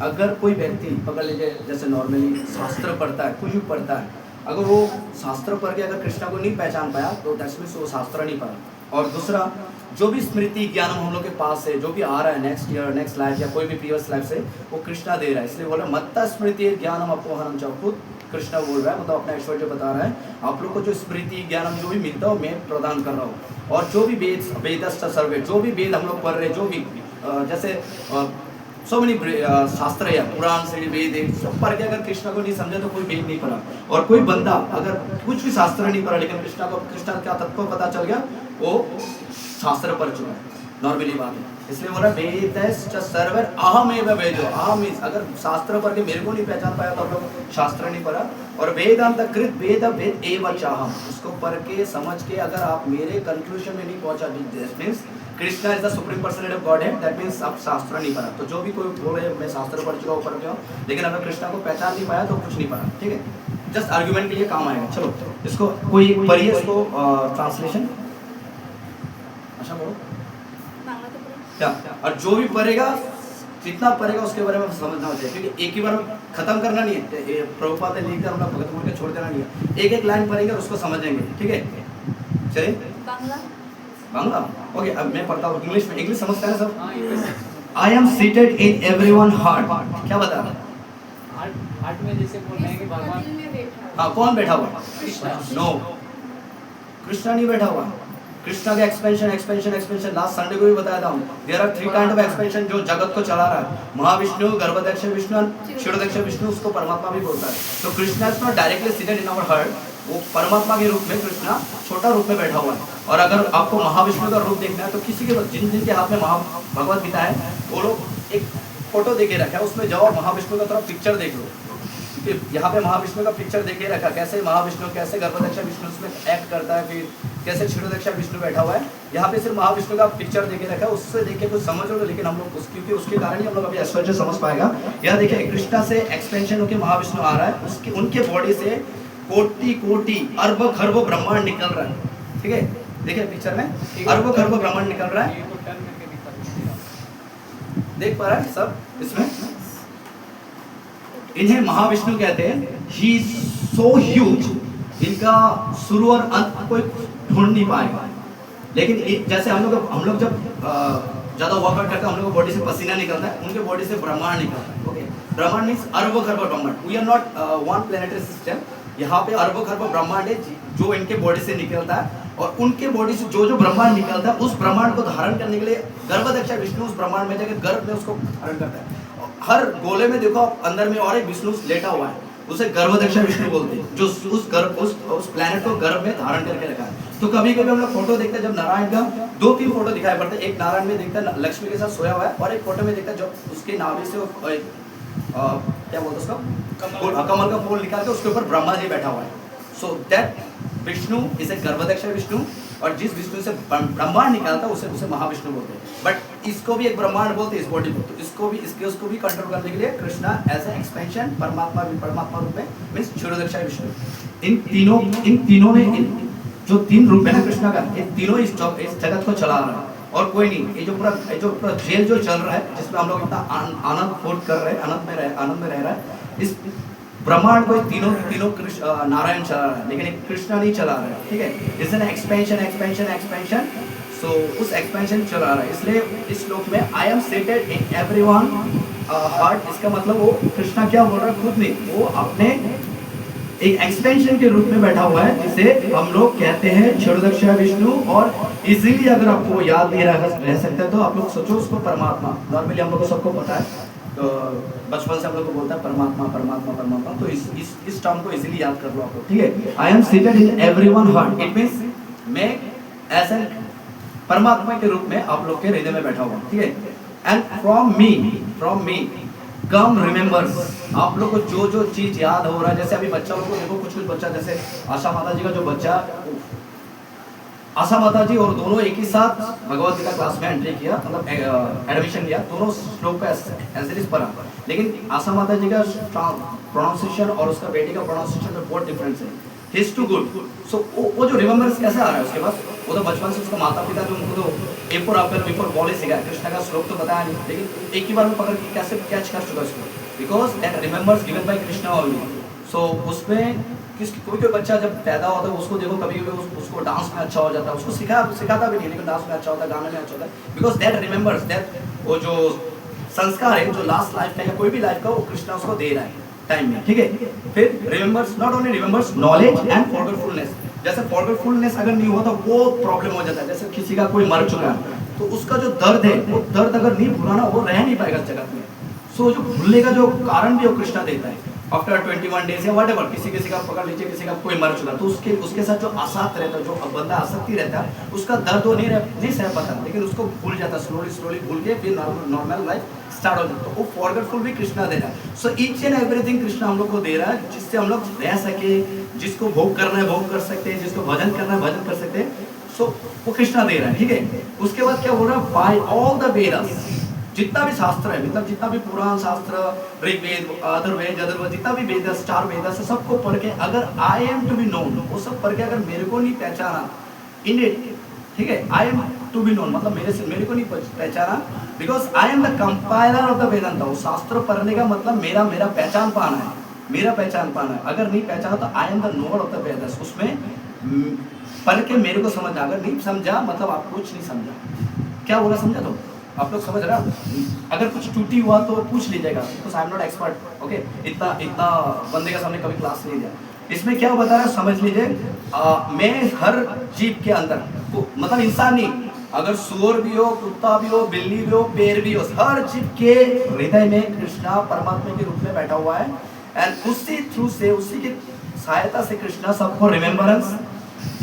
अगर कोई व्यक्ति पकड़ लीजिए जैसे नॉर्मली शास्त्र पढ़ता है, कुछ भी पढ़ता है, अगर वो शास्त्र पढ़ के अगर कृष्णा को नहीं पहचान पाया तो दैट्स मीन्स वो शास्त्र नहीं पढ़ा। और दूसरा, जो भी स्मृति ज्ञान हम लोग के पास है, जो भी आ रहा है नेक्स्ट ईयर नेक्स्ट लाइफ या कोई भी प्रीवियस लाइफ से, वो कृष्णा दे रहा है। इसलिए बोला मत्ता स्मृति ज्ञानम अपोहनम च, खुद कृष्णा बोल रहा है, मतलब अपना ऐश्वर्य बता रहा है, आप लोग को जो स्मृति ज्ञानम जो भी मिलता है मैं प्रदान कर रहा हूँ। और जो भी वेद वेदस्थ सर्वे, जो भी वेद हम लोग पढ़ रहे, जो भी जैसे सो मेनी शास्त्र या पुराण से वेद सब पढ़ के अगर कृष्णा को नहीं समझे तो कोई वेद नहीं पढ़ा। और कोई बंदा अगर कुछ भी शास्त्र नहीं पढ़ा लेकिन कृष्णा क्या तत्व पता चल गया, वो शास्त्र पढ़ चुका है, नॉर्मली बात है। इसलिए बोला वेदश्च सर्वर अहमेव वेदो, अहम अगर शास्त्र पढ़ के मेरे को नहीं पहचान पाया तो आप लोग शास्त्र नहीं पढ़ा। और वेदांत कृत वेद वेद एव चाहम, उसको पढ़ के समझ के अगर आप मेरे कंक्लूजन में नहीं पहुंचा, that means Krishna is the supreme personality of God है, दैट मींस आप शास्त्र नहीं पढ़ा। तो जो भी कोई बोले मैं शास्त्र पढ़ चुका हूँ, पढ़ गया, लेकिन अगर कृष्णा को पहचान नहीं पाया तो कुछ नहीं पढ़ा। ठीक है, जस्ट आर्ग्यूमेंट के लिए काम आएगा। चलो इसको कोई पढ़िए, इसको ट्रांसलेशन अच्छा बोलो क्या। और जो भी पढ़ेगा, जितना पढ़ेगा उसके बारे में समझना चाहिए, क्योंकि एक ही बार खत्म करना नहीं है। प्रभुपाद ने लिख कर अपना भगत बोल के छोड़ देना नहीं है, एक एक लाइन पढ़ेंगे और उसको समझेंगे। ठीक है, चलिए बांग्ला ओके। अब मैं पढ़ता हूँ इंग्लिश में, इंग्लिश समझता है सब। I am seated in everyone heart, क्या बता रहा है हार्ट में जैसे बोल रहे हैं कि भगवान, हाँ कौन बैठा हुआ? नो, कृष्णा नहीं बैठा हुआ। कृष्णा का expansion expansion expansion last Sunday को भी बताया था। There are 3 kind of expansion जो जगत को चला रहा है। महाविष्णु, गर्भदक्ष विष्णु, क्षीरोदक्ष विष्णु, उसको परमात्मा भी बोलता है। तो Krishna is not directly seated in our heart, वो परमात्मा के रूप में कृष्णा छोटा रूप में बैठा हुआ है। और अगर आपको महाविष्णु का रूप देखना है तो किसी के जिनके हाथ में भगवत गीता है वो लोग एक फोटो देके रखा है, उसमें जाओ महाविष्णु का थोड़ा पिक्चर देख लो। यहाँ पे महाविष्णु का पिक्चर देखे रखा, कैसे महाविष्णु, कैसे गर्भदक्ष विष्णु उसमें एक्ट करता है, फिर कैसे क्षीरोदक्ष विष्णु बैठा हुआ है। यहाँ पे सिर्फ महाविष्णु का पिक्चर देखे रखा है, उससे देख के कुछ समझ लो। लेकिन हम लोग क्योंकि उसके कारण ही हम लोग अभी ऐश्वर्य समझ पाएगा। यह देखिए कृष्णा से एक्सपेंशन होकर महाविष्णु आ रहा है, उसके उनके बॉडी से कोटि कोटि अर्ब खर्ब ब्रह्मांड निकल रहा है। ठीक है, देखिए पिक्चर में अर्ब खर्ब ब्रह्मांड निकल रहा है, देख पा रहा है सब इसमें। इन्हें महाविष्णु कहते हैं। ही इज सो ह्यूज, इनका शुरू और अंत कोई ढूंढ नहीं पाएगा। लेकिन जैसे हम लोग जब ज्यादा वर्कआउट करते हैं, हम लोग को बॉडी से पसीना निकलता है, उनके बॉडी से ब्रह्मांड निकलता है। ओके, ब्रह्मांड मींस अर्ब खर्ब ब्रह्मांड। We are not one planetary system, यहाँ पे अर्ब खर्ब ब्रह्मांड है जो इनके बॉडी से निकलता है। और उनके बॉडी से जो ब्रह्मांड निकलता है, उस ब्रह्मांड को धारण करने के लिए गर्भदक्ष विष्णु उस ब्रह्मांड में जाकर गर्भ में उसको धारण करता है। हर गोले में देखो आप अंदर में और एक विष्णु लेटा हुआ है, उसे गर्भदक्ष विष्णु बोलते हैं, जो उस प्लैनेट को गर्भ में धारण करके रखा है। तो कभी कभी हम लोग फोटो देखते हैं, जब नारायण का 2-3 फोटो दिखाई पड़ते हैं। एक नारायण में देखता है लक्ष्मी के साथ सोया हुआ है, और एक फोटो में देखता है जब उसके नाभि से क्या बोलते हैं उसका, कमल का फूल निकाल के उसके ऊपर ब्रह्मा जी बैठा हुआ है। सो दैट विष्णु इसे गर्भदक्ष विष्णु, और जिस विष्णु से ब्रह्मांड निकालता है उसे महाविष्णु बोलते हैं। बट इसको भी एक ब्रह्मांड बोलते हैं, इस बॉडी को। तो इसको भी कंट्रोल करने के लिए कृष्णा एज ए एक्सपेंशन परमात्मा रूप में मींस क्षीरोदक्ष विष्णु। इन तीनों ने जो 3 रूप है ना कृष्णा का, ये तीनों इस जगत को चला रहा है और कोई नहीं। ये जो पूरा खेल जो चल रहा है, जिसमें हम लोग इतना आनंद फोर्ट कर रहे हैं, आनंद में रह रहा है, इस ब्रह्मांड को तीनों नारायण चला रहा है, लेकिन एक कृष्णा नहीं चला रहा है। ठीक है, इज एन एक्सपेंशन। सो उस एक्सपेंशन चला रहा है। इसलिए इस श्लोक में I am settled in everyone heart, इसका मतलब वो कृष्णा क्या बोल रहा है, खुद नहीं, वो अपने एक एक्सपेंशन के रूप में बैठा हुआ है, जिसे हम लोग कहते हैं क्षीरोदक्ष विष्णु। और इजीली अगर आपको याद नहीं रह सकता तो आप लोग सोचो उसको परमात्मा। नॉर्मली हम लोग को सबको पता है, तो बचपन से हम लोग को बोलता है परमात्मा परमात्मा परमात्मा। तो इस टर्म को इजीली याद कर लो आप लोग। ठीक है, I M seated in everyone heart, it means मैं ऐसे परमात्मा के रूप में आप लोग के हृदय में बैठा हुआ। ठीक है, and from me come remembers, आप लोग को जो चीज याद हो रहा है। जैसे अभी बच्चा लोग को देखो, कुछ बच्चा, जैसे आशा माता जी का जो बच्चा, आशा माता जी और दोनों एक ही साथ भगवत गीता क्लास में एंट्री किया, मतलब एडमिशन लिया, दोनों श्लोक पे एंसर पढ़ा। लेकिन आशा माता जी का प्रोनाउंसिएशन और उसका बेटी का प्रोनाउंसिएशन में बहुत डिफरेंस है। His to good. सो वो जो रिमेंबर्स कैसे आ रहा है उसके पास, वो तो बचपन से उसका माता पिता जो उनको तो A for apple B for ball ही सिखाया, कृष्णा का श्लोक तो बताया नहीं, लेकिन एक ही बार में पकड़ के कैसे कैच कर चुका उसको, because that remembers given by Krishna only. So उसमें कोई बच्चा जब पैदा होता है उसको देखो कभी कभी उसको डांस में अच्छा हो जाता है, उसको सिखाता भी नहीं, लेकिन डांस में अच्छा होता है, गाने में अच्छा होता है, बिकॉज दैट रिमेंबर्स दैट वो जो संस्कार है जो लास्ट लाइफ का या कोई भी लाइफ का वो कृष्णा उसको दे रहा है टाइम में, ठीक है। फिर remembers, not only remembers, knowledge and forgetfulness. जैसे फॉरगेटफुलनेस अगर नहीं होता वो प्रॉब्लम हो जाता है, जैसे किसी का कोई मर चुका है तो उसका जो दर्द है वो दर्द अगर नहीं भुलाना वो रह नहीं पाएगा जगत में। सो जो भूलने का जो कारण भी वो कृष्णा देता है आफ्टर 21 डेज या व्हाटएवर, किसी का पकड़ लीजिए, किसी का कोई मर चुका तो उसके साथ जो आसक्त रहता है, जो बंदा आसक्ति रहता है, उसका दर्द वो नहीं सह पाता, लेकिन उसको भूल जाता है, स्लोली भूल के फिर नॉर्मल लाइफ स्टार्ट हो जाता है। तो वो फॉरगेटफुल भी कृष्णा दे रहा है। So each and everything Krishna हम लोग को दे रहा है, जिससे हम लोग रह सके, जिसको भोग करना है भोग कर सकते हैं, जिसको भजन करना है भजन कर सकते हैं। सो वो कृष्णा दे रहा है, ठीक है। उसके बाद क्या हो रहा है, बाय ऑल द वेदास, जितना भी शास्त्र है, मतलब जितना भी पुराण शास्त्र, ऋग्वेद, अथर्ववेद, जितना भी वेद, 4 वेद है, सबको पढ़ के अगर I am to be known, वो सब पढ़ के अगर मेरे को नहीं पहचाना इन इट, ठीक है, I am to be known मतलब मेरे को नहीं पहचाना, because I am the compiler of the Vedanta. वो शास्त्र पढ़ने का मतलब मेरा पहचान पाना है, मेरा पहचान पाना है। अगर नहीं पहचाना तो आई am the knower of the Vedas, उसमें पढ़ के मेरे को समझना। अगर नहीं समझा मतलब आप कुछ नहीं समझा। क्या बोला समझा? तो आप लोग समझ रहे हो? अगर कुछ टूटी हुआ तो पूछ लीजिएगा, because I am not expert, okay. इतना बंदे के सामने कभी क्लास नहीं दिया। इसमें क्या बता रहा है समझ लीजिए, मैं हर जीव के अंदर मतलब इंसान नहीं, अगर सुअर भी हो, कुत्ता भी हो, बिल्ली भी हो, पेड़ भी हो, हर जीव के हृदय में कृष्णा परमात्मा के रूप में बैठा हुआ है। एंड उसी थ्रू से, उसी की सहायता से कृष्णा सबको रिमेम्बरेंस,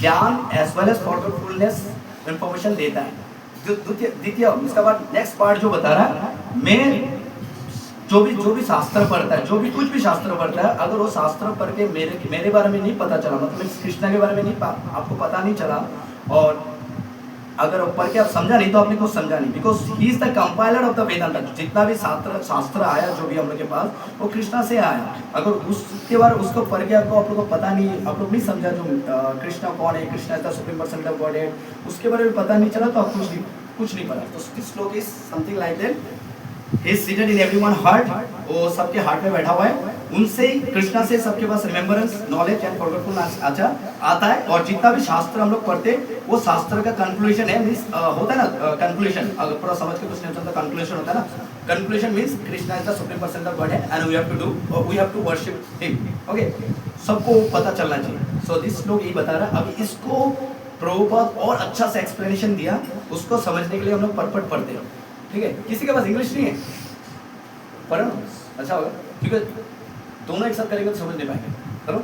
ज्ञान as well as forgetfulness information देता है। द्वितीय इसका बाद नेक्स्ट पार्ट जो बता रहा है, मैं जो भी शास्त्र पढ़ता है, जो भी कुछ भी शास्त्र पढ़ता है, अगर वो शास्त्र पढ़ के मेरे बारे में नहीं पता चला, मतलब कृष्णा के बारे में नहीं आपको पता नहीं चला, और अगर पढ़ के आप समझा नहीं तो आपने कुछ समझा नहीं, because he is the compiler of the Vedanta. जितना भी शास्त्र आया जो भी हम लोग के पास, वो कृष्णा से आया। अगर उसके बाद उसको पढ़ के आप लोग को पता नहीं, आप लोग नहीं समझा जो कृष्णा कौन है, Krishna is the supreme person of godhead, उसके बारे में पता नहीं चला तो आप कुछ नहीं पढ़ा। तो दिस श्लोक is something like that, he is seated in everyone heart, वो सबके हार्ट में बैठा हुआ है। उनसे ही कृष्णा से सबके पास रिमेम्बरेंस, नॉलेज एंड फॉरगेटफुलनेस आता है। और जितना भी शास्त्र हम लोग पढ़ते वो शास्त्र का कंक्लूजन है, मींस होता है ना कंक्लूजन, अगर पूरा समझ के कुछ नहीं होता कंक्लूजन होता है ना। Conclusion means Krishna is the supreme person of God and we have to worship him, okay. सबको पता चलना चाहिए। सो दिस लोग यही बता रहा है। अभी इसको प्रभुपाद और अच्छा से एक्सप्लेनेशन दिया, उसको समझने के लिए हम लोग परपट पढ़ते हैं, ठीक है। किसी के पास इंग्लिश नहीं है, पढ़ो अच्छा होगा, क्योंकि दोनों एक साथ करेंगे तो समझ नहीं पाएंगे। करो।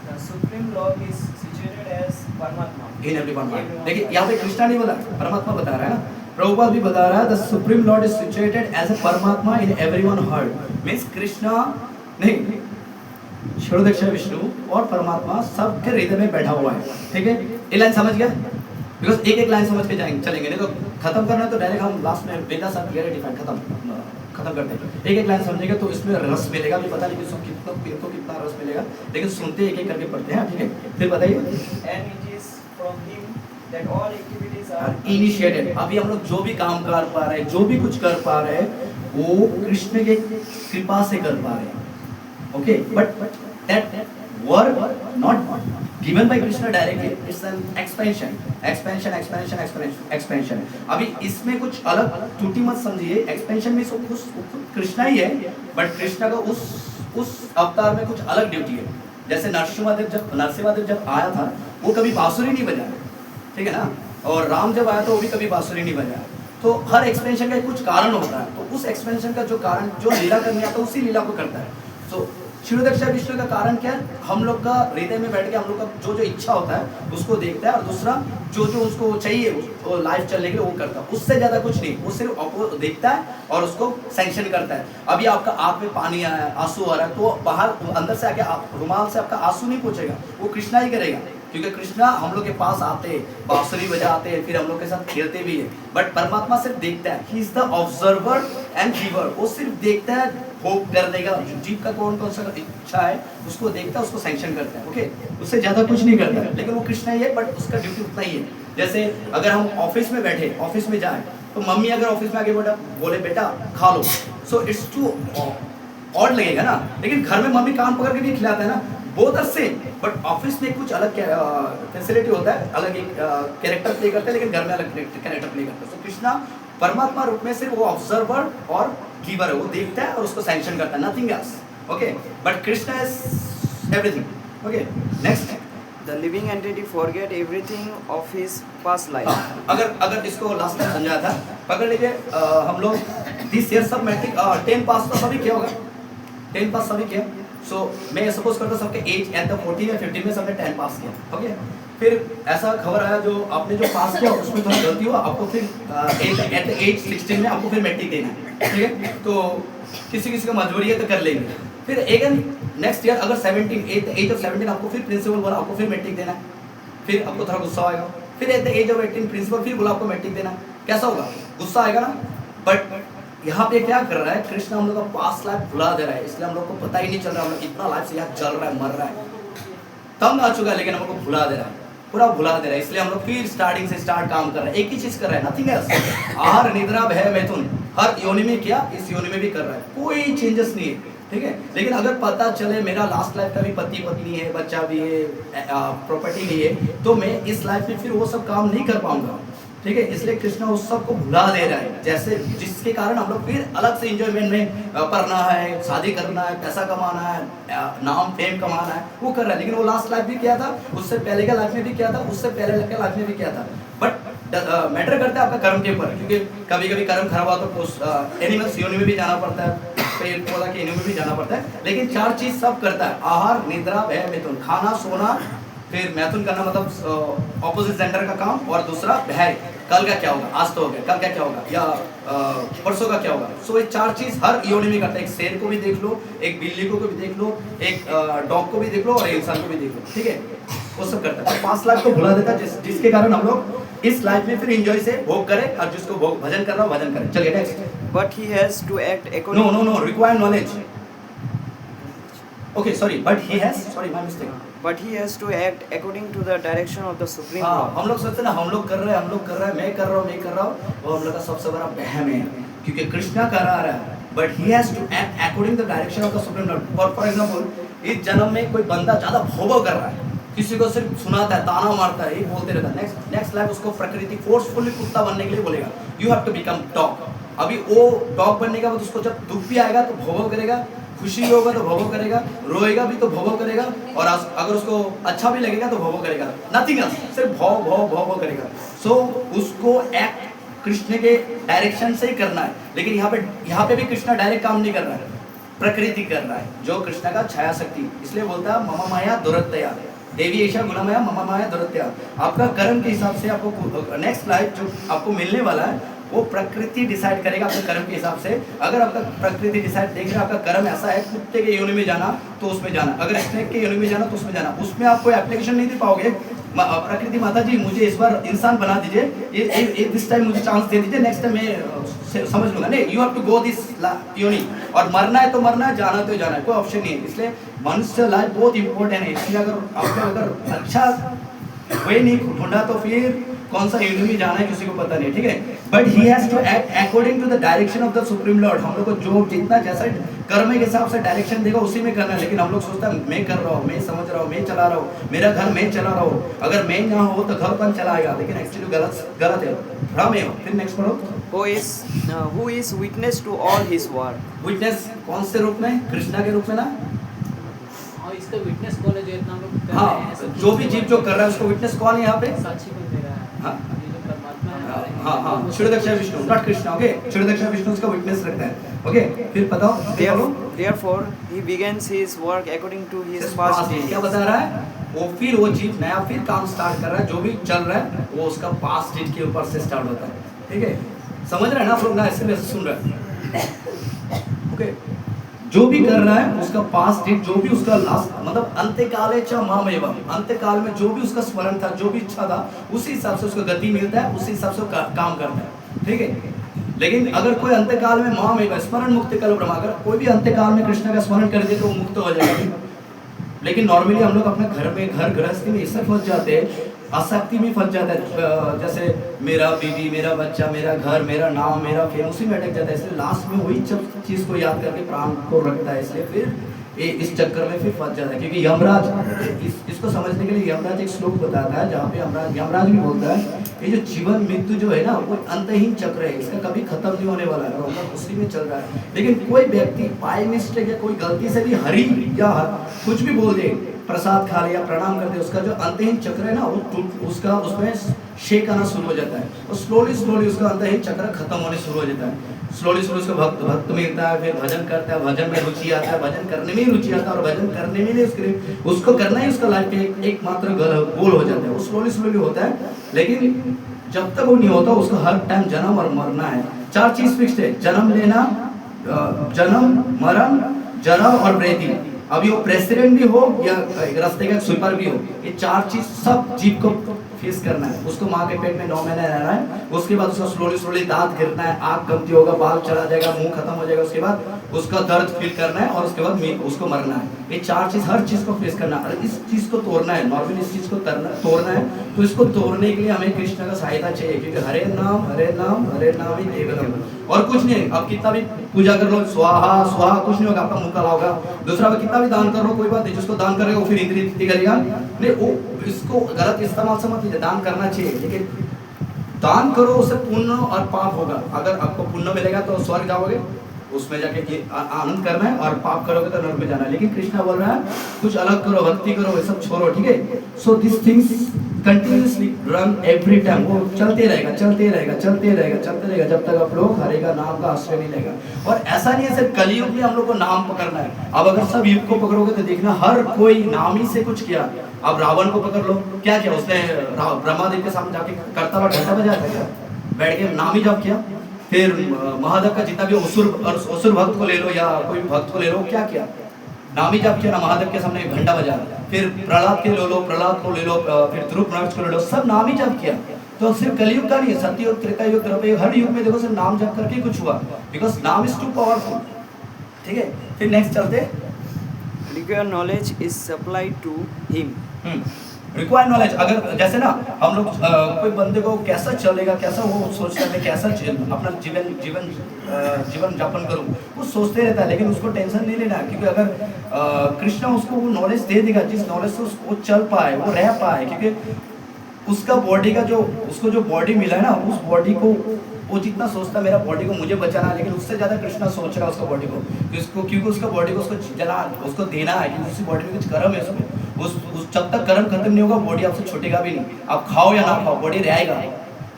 The supreme lord is situated as Paramatma. In everyone. देखिए यहाँ पे कृष्णा नहीं बोला, परमात्मा बता रहा है ना। प्रभुपाद भी बता रहा है, the supreme lord is situated as a Paramatma in everyone heart. Means Krishna नहीं, क्षीरोदक्ष विष्णु और परमात्मा सबके हृदय में बैठा हुआ है, ठीक है। ये लाइन समझ गया? बिकॉज एक लाइन समझ के चलेंगे, नहीं तो खत्म करना है तो डायरेक्ट हम लास्ट में वेदा सब क्लियर डिफाइन खत्म करते हैं। एक लाइन समझेंगे तो इसमें रस मिलेगा, भी पता नहीं कितना रस मिलेगा, लेकिन सुनते एक करके पढ़ते हैं, ठीक है। फिर बताइए। And it is from him that all activities are initiated. अभी हम लोग जो भी काम कर पा रहे हैं, जो भी कुछ कर पा रहे हैं, वो कृष्ण के कृपा से कर पा रहे हैं, okay. But that work not given by Krishna directly, it's an expansion. अभी इसमें कुछ अलग त्रुटि मत समझिए। एक्सपेंशन में कृष्णा ही है, बट कृष्णा का उस अवतार में कुछ अलग ड्यूटी है। जैसे नरसिम्हादेव जब आया था वो कभी बांसुरी नहीं बजाया, ठीक है ना, और राम जब आया तो वो भी कभी बांसुरी नहीं बजाया। तो हर एक्सपेंशन का कुछ कारण होता है, तो उस एक्सपेंशन का जो कारण जो लीला करनी आता है उसी लीला को करता है। सो क्षीरोदक्ष विष्णु का कारण क्या है? हम लोग का हृदय में बैठ के हम लोग का जो इच्छा होता है उसको देखता है, और दूसरा जो उसको चाहिए वो लाइफ चलने के लिए वो करता है। उससे ज़्यादा कुछ नहीं, वो सिर्फ देखता है और उसको सैंक्शन करता है। अभी आपका आँख में पानी आया है, आंसू आ रहा है, तो बाहर अंदर से आके रुमाल से आपका आंसू नहीं पहुँचेगा, वो कृष्णा ही करेगा। क्योंकि कृष्णा हम लोग के पास आते, बांसुरी बजाते हैं, फिर हम लोग के साथ खेलते भी है, बट परमात्मा सिर्फ देखता है। He is the observer and giver. वो सिर्फ देखता है, होप कर देगा, जीव का कौन कौन सा इच्छा है उसको देखता है, उसको सैंक्शन करता है, ओके, उससे ज्यादा कुछ नहीं करता है। लेकिन वो कृष्णा ही है, बट उसका ड्यूटी उतना ही है। जैसे अगर हम ऑफिस में बैठे, ऑफिस में जाए, तो मम्मी अगर ऑफिस में आके बोले बेटा खा लो, सो इट्स टू ऑड लगेगा ना। लेकिन घर में मम्मी कान पकड़ के भी खिलाता है ना, both are same, but office में कुछ अलग फैसिलिटी होता है, अलग एक कैरेक्टर प्ले करते हैं, लेकिन घर में अलग कैरेक्टर प्ले करते हैं। तो कृष्णा परमात्मा रूप में सिर्फ वो ऑब्जर्वर और गिवर है, वो देखता है और उसको सैंक्शन करता है, nothing else, okay. But Krishna is everything, okay. Next, The living entity forget everything of his past life. अगर इसको लास्ट टाइम समझाया था, पकड़ लीजिए, हम लोग दिस ईयर सब मैट्रिक 10 पास तो सभी किया होगा, 10 पास सभी किया। सो मैं सपोज करता हूँ सबके एज एट द 14 या 15 में सबने 10 पास किया, ओके। फिर ऐसा खबर आया जो आपने जो पास किया उसमें थोड़ी गलती हुआ, आपको फिर एट द एज 16 में आपको फिर मैट्रिक देना है, ठीक है। तो किसी का मजबूरी है तो कर लेंगे। फिर अगेन नेक्स्ट ईयर अगर 17 एट द एज ऑफ 17 आपको फिर प्रिंसिपल बोला आपको फिर मैट्रिक देना है, फिर आपको थोड़ा गुस्सा आएगा। फिर at the age of 18 principal फिर बोला आपको मैट्रिक देना, कैसा होगा? गुस्सा आएगा ना। बट यहाँ पे क्या कर रहा है कृष्ण, हम लोग का पास्ट लाइफ भुला दे रहा है, इसलिए हम लोग को पता ही नहीं चल रहा हम लोग इतना लाइफ से यहाँ चल रहा है, मर रहा है, तंग आ चुका है, लेकिन हम लोग को भुला दे रहा है, पूरा भुला दे रहा है। इसलिए हम लोग फिर स्टार्टिंग से स्टार्ट काम कर रहे हैं, एक ही चीज कर रहे हैं, नथिंग एल्स। आहार निद्रा भय मैथुन हर योनि में किया, इस योनि में भी कर रहा है, कोई चेंजेस नहीं है, ठीक है। लेकिन अगर पता चले मेरा लास्ट लाइफ का भी पति पत्नी है, बच्चा भी है, प्रॉपर्टी भी है, तो मैं इस लाइफ में फिर वो सब काम नहीं कर पाऊंगा, ठीक है। इसलिए कृष्ण उस सब को भुला दे रहा है, जैसे जिसके कारण हम लोग फिर अलग से इंजॉयमेंट में पढ़ना है, शादी करना है, पैसा कमाना है, नाम फेम कमाना है, वो कर रहा है। लेकिन वो लास्ट लाइफ भी किया था, उससे पहले का लाइफ में भी किया था, उससे पहले के लाइफ में भी किया था। बट मैटर करता है आपका कर्म के ऊपर, क्योंकि कभी कभी कर्म खराब हुआ तो एनिमल्स योनि में भी जाना पड़ता है, पेड़ पौधा के योनि में भी जाना पड़ता है। लेकिन 4 चीज सब करता है, आहार निद्रा भय मैथुन, खाना सोना, फिर मैथुन करना मतलब ऑपोजिट जेंडर का काम, और दूसरा भय, कल का क्या होगा, आज तो हो गया, कल का क्या होगा, या परसों का क्या होगा। सो ये 4 चीज हर योनि में करता है। एक शेर को भी देख लो, एक बिल्ली को भी देख लो, एक डॉग को भी देख लो, और इंसान को भी देख लो, ठीक है, वो सब करता है। 5 लाख को भुला देता है, जिसके कारण हम लोग इस लाइफ में फिर एंजॉय से भोग करें, और जिसको भोग भजन कर रहा हो भजन करें। चलिए next. But he has to act according. No, require knowledge. Okay, sorry, but he has, sorry, my mistake. But he has to act according to the direction of the supreme हाँ, law. हम लोग सोचते हैं ना, हम लोग कर रहे हैं, मैं कर रहा हूँ, वो हम लोग का सबसे बड़ा वहम है, क्योंकि कृष्णा करा रहा है, but he has to act according to the direction of the supreme lord. For example, इस जन्म में कोई बंदा ज्यादा भोग कर रहा है, किसी को सिर्फ सुनाता है, ताना मारता है, ये बोलते रहता है, नेक्स्ट लाइफ उसको प्रकृति फोर्सफुली कुत्ता बनने के लिए बोलेगा, you have to become dog. अभी वो डॉग बनने का बाद उसको जब दुख भी आएगा तो भोग करेगा, खुशी भी होगा तो भोग करेगा, रोएगा भी तो भोग करेगा, और अगर उसको अच्छा भी लगेगा तो भोग करेगा, नथिंग एल्स, सिर्फ भोग करेगा। सो उसको एक्ट कृष्ण के डायरेक्शन से ही करना है। लेकिन यहाँ पे भी कृष्णा डायरेक्ट काम नहीं कर रहा है, प्रकृति कर रहा है, जो कृष्ण का छाया शक्ति, इसलिए बोलता है मम माया दुरत्या, देवी ऐशा गुणमया मम माया दुरत्या। आपका कर्म के हिसाब से आपको नेक्स्ट लाइफ जो आपको मिलने वाला है वो प्रकृति डिसाइड करेगा आपके कर्म के हिसाब से। अगर आपका प्रकृति डिसाइड देख रहा है, आपका कर्म ऐसा है कुत्ते के योनि में जाना तो उसमें जाना, अगर स्नेक के योनि में जाना तो उसमें जाना, उसमें आप कोई एप्लीकेशन नहीं दे पाओगे। प्रकृति माता जी मुझे इस बार इंसान बना दीजिए, ये दिस टाइम मुझे चांस दे दीजिए, नेक्स्ट टाइम मैं समझ लूंगा। नहीं, you have to go this योनि, और मरना है तो मरना है, जाना तो जाना है, कोई ऑप्शन नहीं है। इसलिए मनुष्य लाइफ बहुत इंपॉर्टेंट है। इसलिए अगर आपको अगर अच्छा वे नहीं ढूंढा तो फिर कौन सा योनि में जाना है किसी को पता नहीं, ठीक है। But he has to act according to the direction of the supreme lord. हम लोग को जो जितना जैसा कर्म के हिसाब से डायरेक्शन देगा उसी में करना है। लेकिन हम लोग सोचता है मैं कर रहा हूँ, मैं समझ रहा हूँ, मैं चला रहा हूँ, मेरा घर मैं चला रहा हूँ, अगर मैं ना हो तो घर कौन चलाएगा, लेकिन एक्चुअली गलत है, भ्रम है। फिर नेक्स्ट पढ़ो। Who is witness to all his work. Witness कौन से रूप में? कृष्णा के रूप में ना। इसका विटनेस कौन है जो इतना हम लोग कर रहे हाँ, हैं? जो भी जीव जो कर रहा है उसको विटनेस कौन है यहाँ पे? साक्षी कौन दे रहा है? हाँ। ये जो परमात्मा है। हाँ, क्षीरदक्षा विष्णु, नॉट कृष्णा, ओके। क्षीरदक्षा विष्णु उसका विटनेस रखता है, ओके। फिर बताओ। Therefore, he begins his work according to his His past past deed। deeds. क्या बता रहा है? वो जीव नया फिर काम स्टार्ट कर रहा है, जो भी चल रहा है वो उसका पास्ट डेट के ऊपर से स्टार्ट होता है, ठीक है। समझ रहे हैं ना आप लोग ना, इसलिए सुन रहे हैं, ओके। जो भी कर रहा है उसका पास्ट डेट, जो भी उसका लास्ट मतलब अंत्यकाले च मामेवम, अंत्यकाल में जो भी उसका स्मरण था, जो भी इच्छा था, उसी हिसाब से उसको गति मिलता है, उसी हिसाब से वो काम करता है, ठीक है। लेकिन अगर कोई अंत्यकाल में मामेव स्मरण मुक्ति करो ब्रह्मा, अगर कोई भी अंत्यकाल में कृष्ण का स्मरण कर दे तो वो मुक्त हो जाएगा। लेकिन नॉर्मली हम लोग अपने घर में, घर गृहस्थी में इससे फंस जाते हैं, आसक्ति में फंस जाता है, जैसे मेरा बीवी, मेरा बच्चा, मेरा घर, मेरा नाम, मेरा फेम, उसी में अटक जाता है। इसलिए लास्ट में वही सब चीज़ को याद करके प्राण को रखता है, इसलिए फिर इस चक्कर में फिर फंस जाता है। क्योंकि यमराज इसको समझने के लिए यमराज एक श्लोक बताता है, जहाँ पे यमराज भी बोलता है ये जो जीवन मृत्यु जो है ना, वो अंतहीन चक्र है, इसका कभी खत्म नहीं होने वाला है, और उसी में चल रहा है। लेकिन कोई व्यक्ति बाय मिस्टेक या कोई गलती से भी हरि या कुछ भी बोल दे, प्रसाद खा ले या प्रणाम कर दे, उसका जो अंतहीन चक्र है ना, वो उसका उसमें शेक आना शुरू हो जाता है, और स्लोली स्लोली उसका अंतहीन चक्र खत्म होने शुरू हो जाता है। स्लोली स्लोली उसको भक्त मिलता है, फिर भजन करता है, भजन में रुचि आता है, भजन करने में ही रुचि आता है, और भजन करने में नहीं उसको करना ही उसका लाइफ में एकमात्र गोल हो जाता है। वो स्लोली स्लोली होता है, लेकिन जब तक वो नहीं होता उसको हर टाइम जन्म और मरना है। 4 चीज फिक्स्ड है, जन्म लेना, जन्म, मरण, जरा और वृद्धि। अभी वो प्रेसिडेंट भी हो या रास्ते का स्वीपर भी हो, ये 4 चीज सब जीव को फेस करना है। उसको माँ के पेट में 9 महीने रहना है, उसके बाद उसका स्लोली स्लोली दांत गिरना है, आँख कमती होगा, बाल चला जाएगा, मुंह खत्म हो जाएगा, उसके बाद उसका दर्द फील करना है, और उसके बाद उसको मरना है। ये 4 चीज, हर चीज को फेस करना है। और इस चीज को तोड़ना है, नॉर्मली इस चीज को तोड़ना है, तो इसको तोड़ने के लिए हमें कृष्ण का सहायता चाहिए, क्योंकि हरे नाम हरे नाम हरे नाम ही केवलम, और कुछ नहीं। अब कितना भी पूजा कर लो, स्वाहा स्वाहा, कुछ नहीं होगा, आपका मुंह काला होगा। दूसरा, कितना भी दान कर लो, कोई बात नहीं, जिसको दान करेगा वो फिर इंद्रिय तृप्ति करेगा। नहीं, वो इसको गलत इस्तेमाल से मत लीजिए, दान करना चाहिए, लेकिन दान करो, उससे पुण्य और पाप होगा। अगर आपको पुण्य मिलेगा तो स्वर्ग जाओगे, उसमें जाके आनंद करना है, और पाप करोगे तो नरक में जाना है। लेकिन कृष्णा बोल रहा है कुछ अलग करो, भक्ति करो, ये सब छोड़ो, ठीक है। So this things continuously run every time, वो चलते रहेगा चलते रहेगा चलते रहेगा चलते रहेगा, जब तक आप लोग हरे का नाम का आश्रय नहीं लेगा। और ऐसा नहीं है सिर्फ कलयुग में हम लोग को नाम पकड़ना है। अब अगर सब युग को पकड़ोगे तो देखना हर कोई नाम ही से कुछ किया। अब रावण को पकड़ लो, क्या किया उसने, ब्रह्मादेव के सामने जाके करता हुआ घंटा बजाया था क्या, बैठ के नाम ही जप किया। फिर महादेव का जितना भी असुर भक्त को ले लो, या कोई भी भक्त को ले लो, क्या किया, नाम ही जप किया ना, महादेव के सामने घंटा बजाया। फिर प्रहलाद के ले लो, प्रहलाद को ले लो, फिर ध्रुव नर्स को ले लो, सब नाम ही जप किया। तो सिर्फ कलयुग का नहीं है, सत्ययुग, त्रेतायुग, द्वापरयुग, हर युग में देखो सिर्फ नाम जप करके कुछ हुआ, बिकॉज नाम इज टू पावरफुल, ठीक है। फिर नेक्स्ट चलते, Required knowledge is supplied to him. Required knowledge. अगर जैसे ना हम लोग कोई बंदे को कैसा चलेगा, कैसा वो सोचता है, कैसा अपना जीवन यापन करूं, वो सोचते रहता है, लेकिन उसको टेंशन नहीं लेना, क्योंकि अगर कृष्णा उसको वो नॉलेज दे देगा, जिस नॉलेज से वो चल पाए, वो रह पाए, क्योंकि उसका बॉडी का जो उसको जो बॉडी मिला है ना, उस बॉडी को वो जितना सोचता है मेरा बॉडी को मुझे बचाना है, लेकिन उससे ज़्यादा कृष्णा सोच रहा है उसका बॉडी को, क्योंकि उसका बॉडी को उसको जला, उसको देना है, क्योंकि उसी बॉडी में कुछ कर्म है उसमें। उस जब तक कर्म खत्म नहीं होगा बॉडी आपसे छूटेगा भी नहीं। आप खाओ या ना खाओ, बॉडी रहेगा,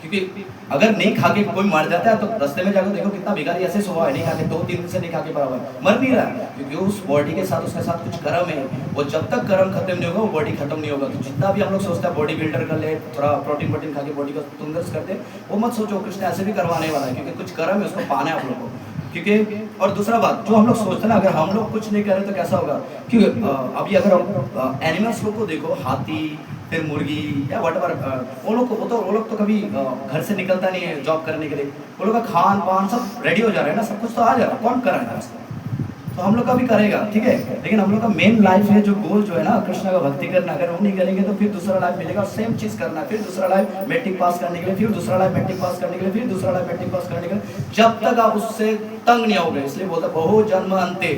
क्योंकि अगर नहीं खा के कोई मर जाता है तो रास्ते में जाकर देखो कितना भिखारी ऐसे सोया है, नहीं खा के 2-3 दिन से नहीं खा के पड़ा हुआ है, मर नहीं रहा है, क्योंकि उस बॉडी के साथ उसके साथ कुछ कर्म है। और जब तक कर्म खत्म नहीं होगा वो बॉडी खत्म नहीं होगा। तो जितना भी हम लोग सोचते हैं बॉडी बिल्डर कर ले, थोड़ा प्रोटीन खा के बॉडी को तंदुरुस्त कर दे, वो मत सोचो, कृष्ण ऐसे भी करवाने वाला है, क्योंकि कुछ कर्म है, उसको पाना है आप लोग को। क्योंकि और दूसरा बात जो हम लोग सोचते हैं ना, अगर हम लोग कुछ नहीं करें तो कैसा होगा, क्योंकि अभी अगर एनिमल्स लोग को देखो, हाथी, फिर मुर्गी या वटएवर, वो लोग तो कभी घर से निकलता नहीं है जॉब करने के लिए, वो लोग का खान पान सब रेडी हो जा रहा है ना, सब कुछ तो आ जा रहा है, कौन कर रहा है इसका, तो हम लोग का भी करेगा, ठीक है। लेकिन हम लोग का मेन लाइफ है, जो गोल जो है ना कृष्ण का भक्ति करना, अगर वो नहीं करेंगे तो फिर दूसरा लाइफ मिलेगा, सेम चीज करना, फिर दूसरा लाइफ मैट्रिक पास करने के लिए, फिर दूसरा लाइफ मैट्रिक पास करने के लिए, फिर दूसरा लाइफ मैट्रिक पास करने के लिए, जब तक आप उससे तंग नहीं होगे। इसलिए बोलता बहु जन्म अंते,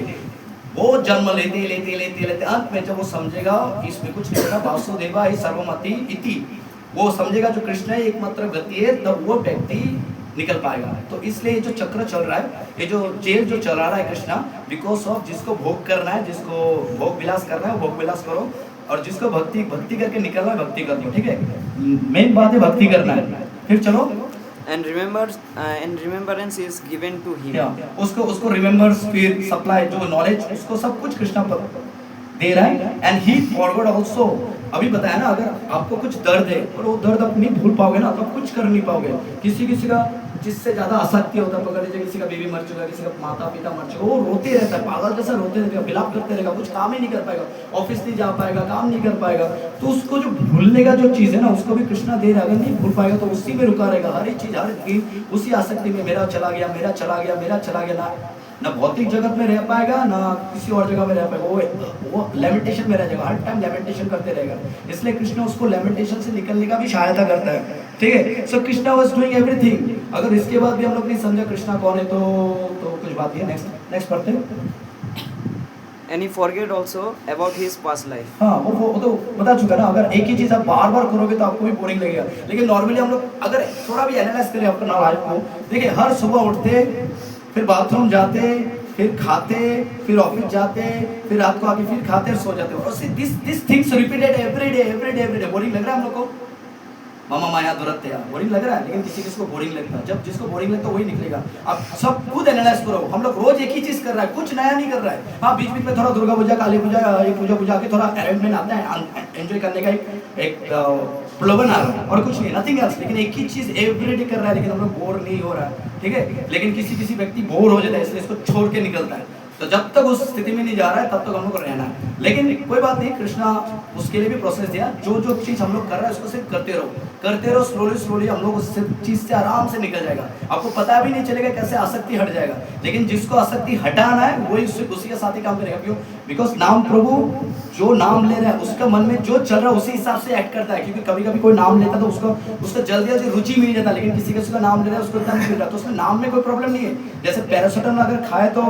वो जन्म लेते लेते लेते लेते अंत में जब वो समझेगा इसमें कुछ नहीं होगा, वासुदेवा ही सर्वमति इति, वो समझेगा जो कृष्ण है एकमात्र गति है, तब वो व्यक्ति निकल पाएगा। तो इसलिए जो चक्र चल रहा है, ये जो जेल जो चला रहा है कृष्णा, बिकॉज ऑफ जिसको भोग करना है, जिसको भोग विलास करना है वो भोग विलास करो, और जिसको भक्ति करके निकलना है भक्ति कर दो, ठीक है। मेन बात है भक्ति करना है। फिर चलो, And remembrance is given to him. उसको रिमेम्बर्स, फिर सप्लाई, जो नॉलेज, उसको सब कुछ कृष्णा पर दे रहा है। एंड ही फॉरवर्ड ऑल्सो, अभी बताया ना, अगर आपको कुछ दर्द है और वो दर्द आप नहीं भूल पाओगे ना, तो आप कुछ कर नहीं पाओगे। किसी का जिससे ज्यादा आसक्ति होता है, पकड़ लीजिए किसी का बीवी मर चुका, किसी का माता पिता मर चुका, वो रोते रहता है, पागल जैसा रोते रहेगा, विलाप करते रहेगा, कुछ काम ही नहीं कर पाएगा, ऑफिस नहीं जा पाएगा, काम नहीं कर पाएगा। तो उसको जो भूलने का जो चीज है ना, उसको भी कृष्णा दे रहा है। अगर नहीं भूल पाएगा तो उसी में रुका रहेगा, हर एक चीज, हर दिन उसी आसक्ति में, मेरा चला गया, मेरा चला गया, मेरा चला गया, ना भौतिक जगत में रह पाएगा, ना किसी और जगह में रह पाएगा, वो लेमेंटेशन में रह जाएगा, हर टाइम लेमेंटेशन करते रहेगा। इसलिए कृष्ण उसको लेमेंटेशन से निकलने का भी सहायता करता है, ठीक है। सो कृष्णा वाज डूइंग एवरीथिंग। अगर इसके बाद भी हम लोग नहीं समझा कृष्णा कौन है तो कुछ बात है। नेक्स्ट पढ़ते हैं। And he forget also about his past life. हाँ, वो तो बता चुका ना। अगर एक ही चीज आप बार बार करोगे तो आपको भी बोरिंग लगेगा। लेकिन नॉर्मली हम लोग अगर थोड़ा भी एनालाइज करें अपना लाइफ को, देखिए हर सुबह उठते, फिर बाथरूम जाते, फिर खाते, फिर ऑफिस जाते, फिर रात को आके फिर खाते और सो जाते, और this things repeated every day. Boring लग रहा है हम लोग को? मामा माया दुरत्ते यार, बोरिंग लग रहा है। लेकिन किसी किसी को बोरिंग लगता है, जब जिसको बोरिंग लगता है वही निकलेगा। अब सब खुद एनालाइज करो। हम लोग रोज एक ही चीज कर रहा है, कुछ नया नहीं कर रहा है। हाँ, बीच बीच में थोड़ा दुर्गा पूजा, काली पूजा, ये पूजा के थोड़ा अरेंजमेंट आता है, एंजॉय करने का एक प्रलोभन आ रहा है, और कुछ नहीं, नथिंग एल्स। लेकिन एक ही चीज एवरीडे कर रहा है, लेकिन हम लोग बोर नहीं हो रहा है, ठीक है। लेकिन किसी व्यक्ति बोर हो जाता है, इसलिए इसको छोड़ के निकलता है। तो जब तक उस स्थिति में नहीं जा रहा है तब तक हम लोग को रहना है। लेकिन कोई बात नहीं, कृष्णा उसके लिए भी प्रोसेस दिया। जो चीज हम लोग कर रहे हैं उसको सिर्फ करते रहो, स्लोली हम लोग उस चीज से आराम से निकल जाएगा। आपको पता भी नहीं चलेगा कैसे आसक्ति हट जाएगा। लेकिन जिसको आसक्ति हटाना है वही उसी के साथ ही काम करेगा। क्यों? बिकॉज नाम प्रभु जो नाम ले रहा है उसका मन में जो चल रहा है उसी हिसाब से एक्ट करता है। क्योंकि कभी कभी कोई नाम लेता है तो उसको जल्दी रुचि मिल जाता है, लेकिन किसी का नाम ले रहा है उसको इतना नहीं मिल रहा, तो उसमें नाम में कोई प्रॉब्लम नहीं है। जैसे पैरासिटामोल अगर खाए तो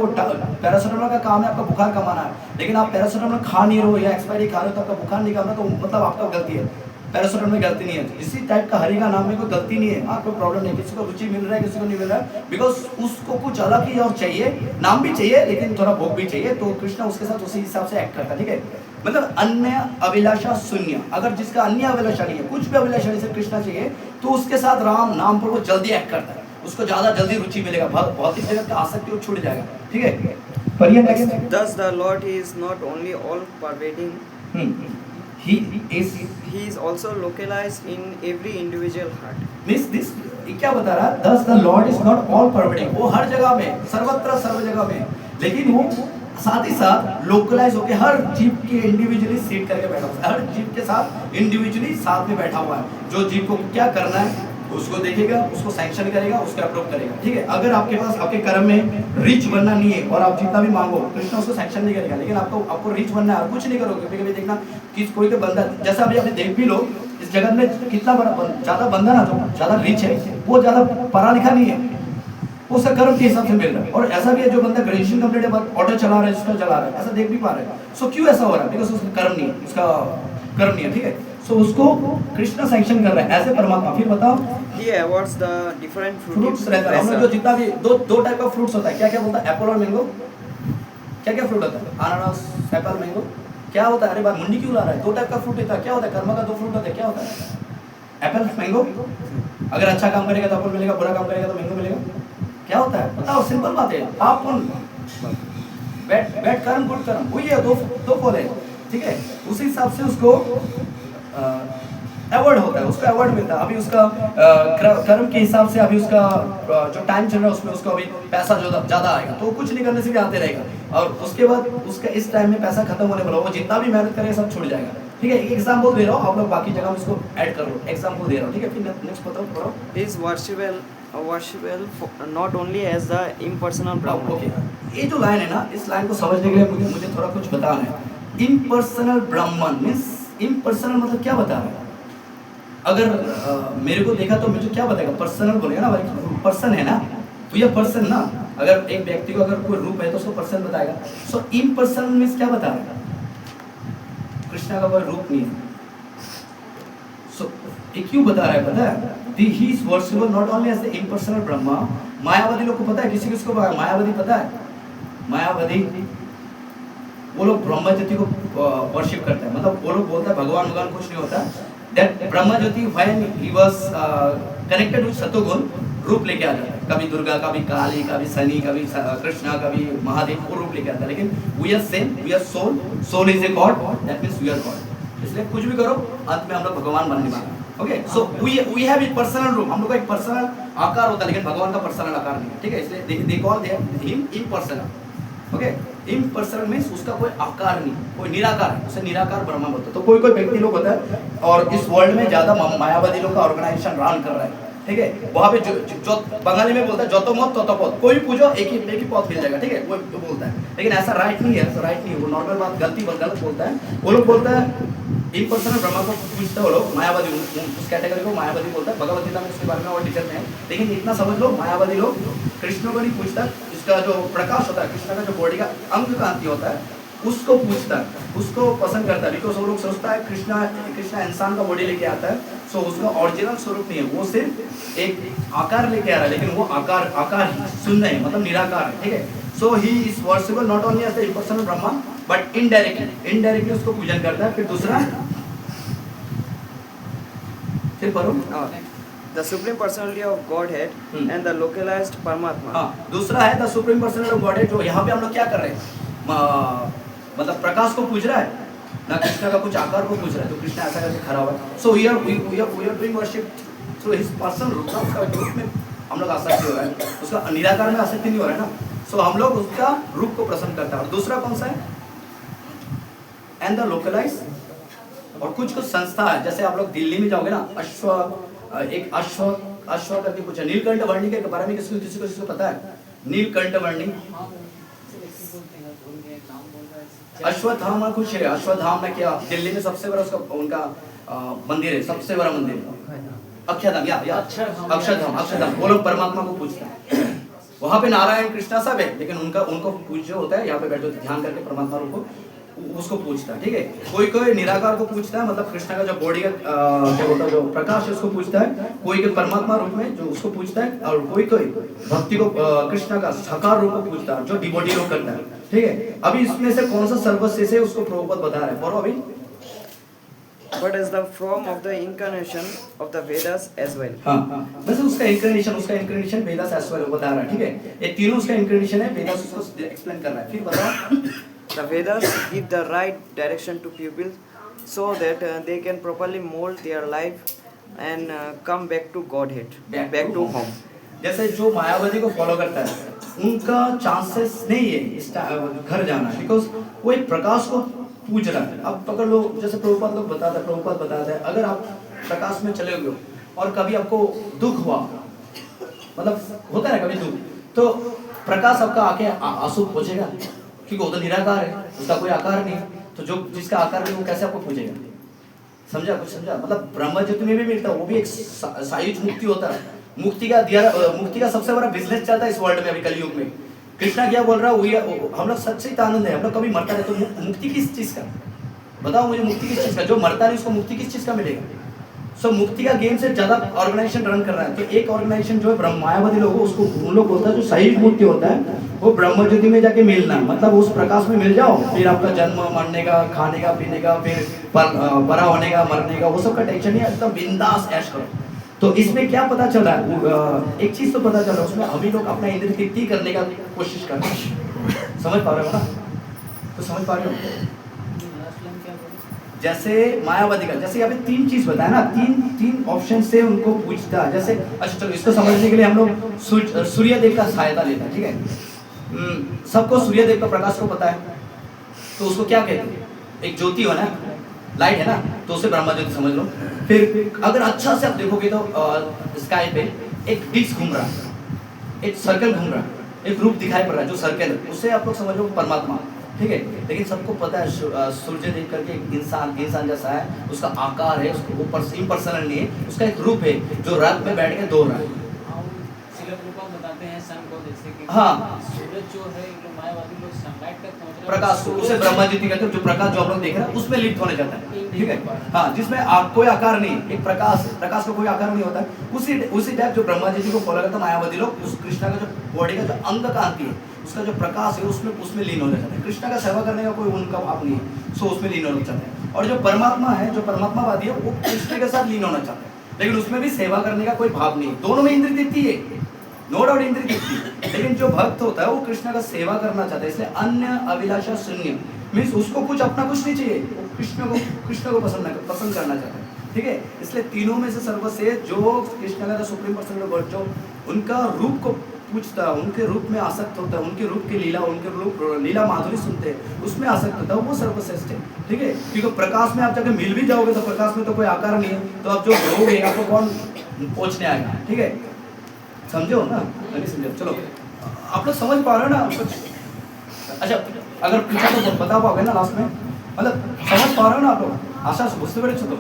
पैरासिटामोल का काम है आपका बुखार कमाना है, लेकिन आप पैरासिटामोल खा नहीं रहे हो या एक्सपायरी खा रहे हो तो आपका बुखार नहीं कमा, तो मतलब आपका गलती है। पैरासिटामोल में गलती नहीं है। इसी टाइप का हरि का नाम में कोई गलती नहीं है। हाँ, कोई प्रॉब्लम नहीं, किसी को रुचि मिल रहा है, किसी को नहीं मिल रहा है, बिकॉज उसको कुछ अलग ही और चाहिए, नाम भी चाहिए लेकिन थोड़ा भोग भी चाहिए। तो कृष्णा उसके साथ उसी हिसाब से एक्ट करता है, ठीक है। मतलब अन्य अभिलाषा शून्य। अगर जिसका अन्य अभिलाषा नहीं है, कुछ भी अभिलाषा नहीं, सिर्फ कृष्णा चाहिए, तो उसके साथ राम नाम पर वो जल्दी एक्ट करता है, उसको ज्यादा जल्दी रुचि मिलेगा, भौतिक जगत का आसक्ति वो छूट जाएगा, ठीक है। पढ़िए next. Thus the Lord is not only all pervading, he is also localized in every individual heart. Means this क्या बता रहा है? Thus the Lord is not all pervading, वो हर जगह में, सर्वत्र सर्व जगह में, लेकिन वो साथ ही साथ लोकलाइज होकर हर जीव के इंडिविजुअली सीट करके बैठा हुआ है। हर जीव के साथ इंडिविजुअली साथ में बैठा हुआ है। जो जीव को क्या करना है उसको देखेगा, उसको सैंक्शन करेगा, उसको अप्रूव करेगा, ठीक है। अगर आपके पास आपके कर्म में रिच बनना नहीं है और आप जितना भी मांगो कृष्ण उसको सैंक्शन नहीं करेगा, लेकिन आपको रिच बनना है और कुछ नहीं करोगे। कभी कभी देखना कि कोई के बंदा, जैसा अभी आपने देख भी लो इस जगत में कितना बड़ा ज्यादा बंदा ना, जो ज्यादा रिच है वो ज्यादा पढ़ा लिखा नहीं है, उसका कर्म के हिसाब से मिल रहा है। और ऐसा भी है जो बंदा ग्रेजुएशन कंप्लीट है, ऑटो चला रहा है, जिसको चला रहा है, ऐसा देख भी पा रहे हैं। सो क्यों ऐसा हो रहा है? बिकॉज उसका कर्म नहीं है, उसका कर्म नहीं है, ठीक है। सो उसको कृष्ण सैंक्शन कर रहा है ऐसे परमात्मा। फिर बताओ, He awards the different fruits रहता है। हम लोग जो जितना भी दो टाइप का फ्रूट्स होता है, क्या क्या बोलता है? एप्पल और मैंगो। क्या क्या फ्रूट होता है? अनानास, एप्पल, मैंगो। क्या होता है? अरे भाई मुंडी क्यों ला रहा है? दो टाइप का फ्रूट होता है। क्या होता है? कर्म का दो फ्रूट होता है। क्या होता है? Apple, mango. अगर अच्छा काम करेगा तो एप्पल मिलेगा, बुरा काम करेगा तो मैंगो मिलेगा। क्या होता है? बताओ, सिंपल बात है। आप कौन? बैड कर्म, गुड कर्म, वही है, दो फल है, ठीक है। उसी हिसाब से उसको अवार्ड होता है, उसको अवार्ड मिलता है। अभी उसका कर्म के हिसाब से अभी उसका जो टाइम चल रहा है उसमें उसको अभी पैसा जो ज़्यादा आएगा, तो कुछ नहीं करने से भी आते रहेगा। और उसके बाद उसका इस टाइम में पैसा खत्म होने वाला, वो जितना भी मेहनत करे सब छूट जाएगा, ठीक है। एक एग्जाम्पल दे रहा हूँ, आप लोग बाकी जगह में इसको ऐड कर लो। एग्जाम्पल दे रहा हूँ, ठीक है। फिर नेक्स्ट बताओ। He is worshipable not only as the impersonal Brahman. Okay, ये जो लाइन है ना, इस लाइन को समझने के लिए मुझे थोड़ा कुछ बताना है। इम्पर्सनल ब्राह्मण मीन्स इम्पर्सनल मतलब क्या बता रहा है? अगर मेरे को देखा तो मुझे क्या बताएगा? पर्सनल बोलेगा ना भाई, पर्सन है ना, तो ये पर्सन ना। अगर एक व्यक्ति को अगर कोई रूप है तो उसको पर्सन बताएगा। सो इम्पर्सनल मीन्स क्या बता रहा है? कृष्णा का कोई रूप नहीं है। सो ये क्यों बता रहा है? पता है? He is worshipable not only as the impersonal Brahma. मायावादी लोग को पता है, किसी को मायावादी पता है? मायावादी वो लोग ब्रह्मा ज्योति को वर्शिप करते हैं। मतलब वो लोग बोलते हैं भगवान कुछ नहीं होता। That Brahma jyoti when he was connected with satoguna, रूप लेके आ जाता है। कभी दुर्गा, कभी काली, कभी शनि, कभी कृष्णा, कभी महादेव, वो रूप लेके आता है। लेकिन we are same, we are soul is a God, that means we are God. इसलिए कुछ भी करो अंत में हम लोग भगवान बनने वाले हैं। Okay, so we have a personal रूप, हम लोग का एक पर्सनल आकार होता है, लेकिन भगवान का पर्सनल आकार नहीं है, ठीक है, इसलिए they call him impersonal. Okay, impersonal means उसका कोई आकार नहीं, कोई निराकार है, उसे निराकार ब्रह्म बोलते हैं। तो कोई कोई व्यक्ति लोग होता है, और इस वर्ल्ड में ज्यादा मायावादी लोग का ऑर्गेनाइजेशन रन कर रहा है, ठीक है, वहाँ पे जो बंगाली में बोलता है जतो मत ततो पद, कोई भी पूछो एक ही पद मिल जाएगा, ठीक है, वो बोलता है, लेकिन ऐसा राइट नहीं है, ऐसा राइट नहीं है, वो नॉर्मल बात गलत बोलता है। वो लोग बोलता है इम्पर्सनल ब्रह्मा को पूछते हो लोग, मायावादी उस कैटेगरी को मायावादी बोलता है। भगवत गीता में इसके बारे में और डिटेल में है, लेकिन इतना समझ लो, मायावादी लोग कृष्ण को नहीं पूछता, इसका जो प्रकाश होता है, कृष्ण का जो बॉडी का अंग कांति होता है, उसको पूछता है, उसको पसंद करता है, बिकॉज वो लोग सोचता है कृष्णा इंसान का बॉडी लेके आता है, सो उसका ओरिजिनल स्वरूप नहीं है, वो सिर्फ एक आकार लेके आ रहा है, लेकिन वो आकार ही शून्य है, मतलब निराकार है, ठीक है। So he is worshipable not only as the impersonal Brahma but indirectly उसको पूजन करता है। फिर दूसरा, फिर पढ़ो, the supreme personality of Godhead and the localized Paramatma. हाँ, दूसरा है the supreme personal of God, जो यहाँ पे हम लोग क्या कर रहे हैं, मतलब प्रकाश को पूज रहा है ना, कृष्ण का कुछ आकार को पूज रहा है, तो कृष्ण ऐसा करके खड़ा हुआ है। So we are doing worship through his personal रूप, उसका रूप में हम लोग आसक्ति हो रहा है, उसका निराकार में आसक्ति नहीं हो रहा है ना, सो हम लोग उसका रूप को पसंद करता है। और दूसरा कौन सा है, एंड द लोकलाइज, और कुछ संस्था है, जैसे आप लोग दिल्ली में जाओगे ना, अश्व करके कुछ है, नीलकंठ वर्णी के बारे में किसी को पता है, नीलकंठ वर्णी अश्वत्थामा कुछ है, अश्वत्थाम में क्या, दिल्ली में सबसे बड़ा उसका उनका मंदिर है, सबसे बड़ा मंदिर अक्षरधाम, या अक्षरधाम, वो लोग परमात्मा को पूछते हैं, वहाँ पे नारायण कृष्णा सब है, लेकिन उनको पूज जो होता है, यहाँ पे बैठो ध्यान करके परमात्मा को उसको पूछता है, ठीक है। कोई निराकार को पूछता है, मतलब कृष्ण का जो बॉडी का क्या बोलता है, जो प्रकाश है उसको पूछता है, कोई के परमात्मा रूप में जो उसको पूछता है, और कोई भक्ति को कृष्ण का साकार रूप को पूछता है, जो डिवोटी लोग करता है, ठीक है। अभी इसमें से कौन सा सर्वश्रेष्ठ है उसको प्रभुपाद बता रहे हैं, पढ़ो अभी। But as the form of the incarnation of the Vedas as well. हाँ, बस उसका इंcarnation वेदास as well बता रहा है, ठीक है। ये तीनों उसका इंcarnation है, वेदास उसको एक्सप्लेन कर रहा है। फिर बताओ। The Vedas give the right direction to pupils so that they can properly mold their life and come back to Godhead, back to home. जैसे जो मायावादी को फॉलो करता है, उनका चांसेस नहीं है इस घर जाना, बिकॉज वो एक प्रकाश को पूज रहा है। अब पकड़ लो, जैसे प्रभुपाद बताते हैं, अगर आप प्रकाश में चले गए और कभी आपको दुख हुआ, मतलब होता है ना कभी दुख, तो प्रकाश आपका आके आंसू पहुंचेगा, क्योंकि वो तो निराकार है, उसका कोई आकार नहीं, तो जो जिसका आकार नहीं वो कैसे आपको पूजेगा, समझा, कुछ समझा। मतलब ब्रह्म ज्योति में भी मिलता है, वो भी एक सायुज मुक्ति होता है, मुक्ति का सबसे बड़ा बिजनेस चलता है इस वर्ल्ड में अभी कलयुग में। कृष्णा क्या बोल रहा है, हम लोग सच्चित आनंद है, हम लोग कभी मरता नहीं, तो मुक्ति किस चीज का, बताओ मुझे, मुक्ति किस चीज का, जो मरता नहीं उसको मुक्ति किस चीज का मिलेगा। सो मुक्ति का गेम से ज्यादा ऑर्गेनाइजेशन रन कर रहा है, तो एक ऑर्गेनाइजेशन जो है ब्रह्म मायावादी लोग, उसको उन लोग बोलता है जो सही मुक्ति होता है, वो ब्रह्म ज्योति में जाके मिलना, मतलब उस प्रकाश में मिल जाओ, फिर आपका जन्म मरने का, खाने का, पीने का, फिर बड़ा होने का, मरने का, वो सब का टेंशन नहीं है, एकदम बिंदास ऐश करो। तो इसमें क्या पता चल रहा है, एक चीज तो पता चल रहा है, उसमें अभी लोग अपना इंद्रिय तृप्ति करने का कोशिश कर रहे हैं, समझ पा रहे हो ना, तो समझ पा रहे हो। जैसे मायावादी का, जैसे यहाँ पे तीन चीज बताया ना, तीन ऑप्शन से उनको पूछता है, जैसे अच्छा चलो इसको समझने के लिए हम लोग सूर्य देव का सहायता लेते हैं, ठीक है। सबको सूर्य देव का प्रकाश को पता है, तो उसको क्या कहते हैं, एक ज्योति हो ना, लाइट है ना, तो उसे ब्रह्मा ज्योति समझ लो। फिर अगर अच्छा से आप देखोगे तो स्काई पे एक डिस्क घूम रहा है, एक सर्कल घूम रहा है, एक रूप दिखाई पड़ रहा है जो सर्कल है, उससे आप लोग समझ लो परमात्मा, ठीक है। लेकिन सबको पता है सूर्य देव करके एक इंसान जैसा है, उसका आकार है, उसको ऊपर इम्पर्सनल नहीं है, उसका एक रूप है जो रात में बैठ के दौड़ रहा है। बताते हैं सन को, जैसे कि हाँ, सूरज जो है, मायावादी लोग सनलाइट तक पहुंच रहे हैं, प्रकाश को उसे ब्रह्मा ज्योति कहते हैं, जो प्रकाश जो हम लोग देख रहे हैं उसमें लिप्त होने जाता है, ठीक है। हाँ, जिसमें कोई आकार नहीं, एक प्रकाश का कोई आकार नहीं होता है, उसी टाइप जो ब्रह्मा ज्योति को फॉलो करता है मायावादी लोग, उस कृष्णा का जो बॉडी का जो अंग कांति है, उसका जो प्रकाश है, उसमें लीन होना चाहते हैं। कृष्णा का सेवा करने का कोई उनका भाव नहीं है, सो उसमें लीन होना चाहते हैं। और जो परमात्मा है, जो परमात्मावादी है, वो कृष्ण के साथ लीन होना चाहते हैं, लेकिन उसमें भी सेवा करने का कोई भाव नहीं है। दोनों में इंद्रिय तृप्ति है, नो डाउट इंद्रिय तृप्ति, लेकिन जो भक्त होता है वो कृष्ण का सेवा करना चाहता है, इसलिए अन्य अभिलाषा शून्य, मीन्स उसको कुछ अपना कुछ नहीं चाहिए, वो कृष्ण को पसंद करना चाहता है। ठीक है। इसलिए तीनों में से सर्वश्रेष्ठ जो कृष्ण का सुप्रीम पर्सनल गॉड, जो उनका रूप को पूछता है, उनके रूप में आसक्त होता है, उनके रूप की लीला, उनके रूप लीला माधुरी सुनते हैं, उसमें आसक्त होता है, वो सर्वश्रेष्ठ है। ठीक है, क्योंकि प्रकाश में आप जाके मिल भी जाओगे तो प्रकाश में तो कोई आकार नहीं है, तो आप जो करोगे आपको कौन पहुंचने आएगा। ठीक है, समझो ना? नहीं समझो, चलो आप लोग समझ पा रहे हो ना? अच्छा, अगर पूछा तो बता पाओगे ना लास्ट में? मतलब समझ पा रहे हो ना आप लोग? आशा से बुझते बड़े छोटो।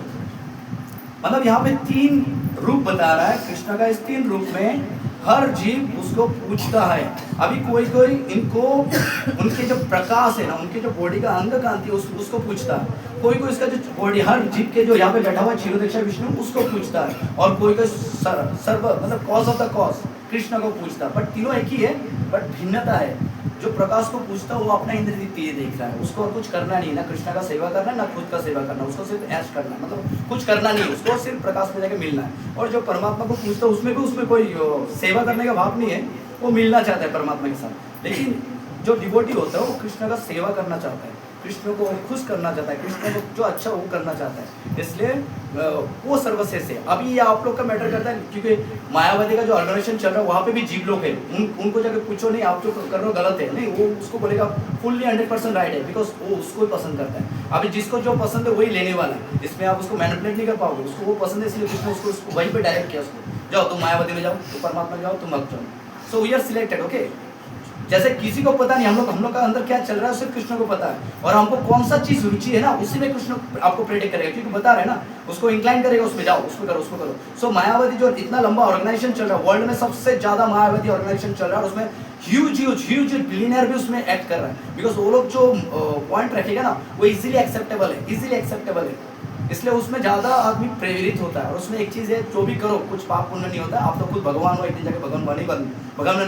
मतलब यहाँ पे 3 रूप बता रहा है कृष्ण का। इस 3 रूप में हर जीव उसको पूछता है। अभी कोई कोई इनको उनके जो प्रकाश है ना, उनके जो बॉडी का अंग कांति उसको पूछता है। कोई कोई इसका जो बॉडी, हर जीव के जो यहाँ पे बैठा हुआ है क्षीरोदक्षा विष्णु, उसको पूछता है। और कोई कोई सर्व मतलब cause of the cause Krishna को पूछता है। बट तीनों एक ही है, बट भिन्नता है। जो प्रकाश को पूछता है वो अपना इंद्र दीप्ति देख रहा है, उसको और कुछ करना नहीं, ना कृष्ण का सेवा करना है ना खुद का सेवा करना, उसको सिर्फ ऐश करना है, मतलब कुछ करना नहीं, उसको सिर्फ प्रकाश में जाके मिलना है। और जो परमात्मा को पूछता है उसमें भी उसमें कोई सेवा करने का भाव नहीं है, वो मिलना चाहता है परमात्मा के साथ। लेकिन जो डिवोटी होता है वो कृष्ण का सेवा करना चाहता है, कृष्ण को खुश करना चाहता है, कृष्ण को जो अच्छा वो करना चाहता है, इसलिए वो सर्वश्रेष्ठ है। अभी ये आप लोग का मैटर करता है, क्योंकि मायावती का जो ऑर्गेनाइजेशन चल रहा है वहाँ पे भी जीव लोग हैं, उनको जाकर पूछो नहीं आप जो कर रहे हो गलत है, नहीं, वो उसको बोलेगा फुल्ली 100% राइट है, बिकॉज वो उसको ही पसंद करता है। अभी जिसको जो पसंद है वही लेने वाला है, इसमें आप उसको मैनिपुलेट नहीं कर पाओगे। उसको वो पसंद है इसलिए कृष्ण उसको वहीं पर डायरेक्ट किया, उसको जाओ तुम मायावती में जाओ, तुम परमात्मा में जाओ, तुम भक्त जाओ। So we are selected, okay. जैसे किसी को पता नहीं हम लोग का अंदर क्या चल रहा है, सिर्फ कृष्ण को पता है, और हमको कौन सा चीज रुचि है ना उसी में कृष्ण आपको प्रेडिक्ट करेगा, क्योंकि बता रहे हैं ना, उसको इंक्लाइन करेगा उसमें जाओ, उसको करो, उसको करो। सो मायावती जो इतना लंबा ऑर्गेनाइजेशन चल रहा है, वर्ल्ड में सबसे ज्यादा मायावती ऑर्गेनाइजेशन चल रहा है, और उसमें ह्यूज बिलियनर भी उसमें एक्ट कर रहा है, बिकॉज वो लोग जो पॉइंट रखेगा ना वो इजीली एक्सेप्टेबल है, इसलिए उसमें ज्यादा आदमी प्रेरित होता है। और उसमें एक चीज है, जो भी करो कुछ पाप पुण्य नहीं होता, आप तो खुद भगवान हो, एक दिन जाके भगवान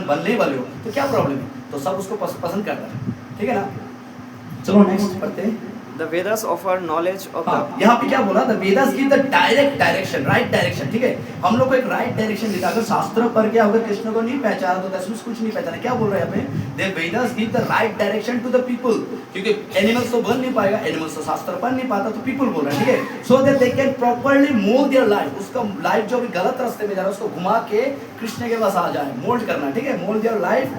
बनने वाले हो, तो क्या प्रॉब्लम है? तो सब उसको पसंद करता है, ठीक है ना? चलो नेक्स्ट पढ़ते हैं। The Vedas offer knowledge of हाँ, the यहाँ पे क्या बोला? The Vedas give the direct direction, right direction, ठीक है? हम लोग को एक right direction देता है। अगर शास्त्र पढ़ के अगर कृष्ण को नहीं पहचाना तो दसवीं कुछ नहीं पहचाना। क्या बोल रहे हैं यहाँ पे? The Vedas give the right direction to the people, क्योंकि एनिमल्स तो बन नहीं पाएगा, एनिमल्स तो शास्त्र पढ़ नहीं पाता, तो people बोल रहे हैं, ठीक है? So that they can properly mold their life, उसका लाइफ जो भी गलत रास्ते में जा रहा है उसको घुमा के कृष्ण के पास आ जाए, मोल्ड करना, ठीक है? Mould their life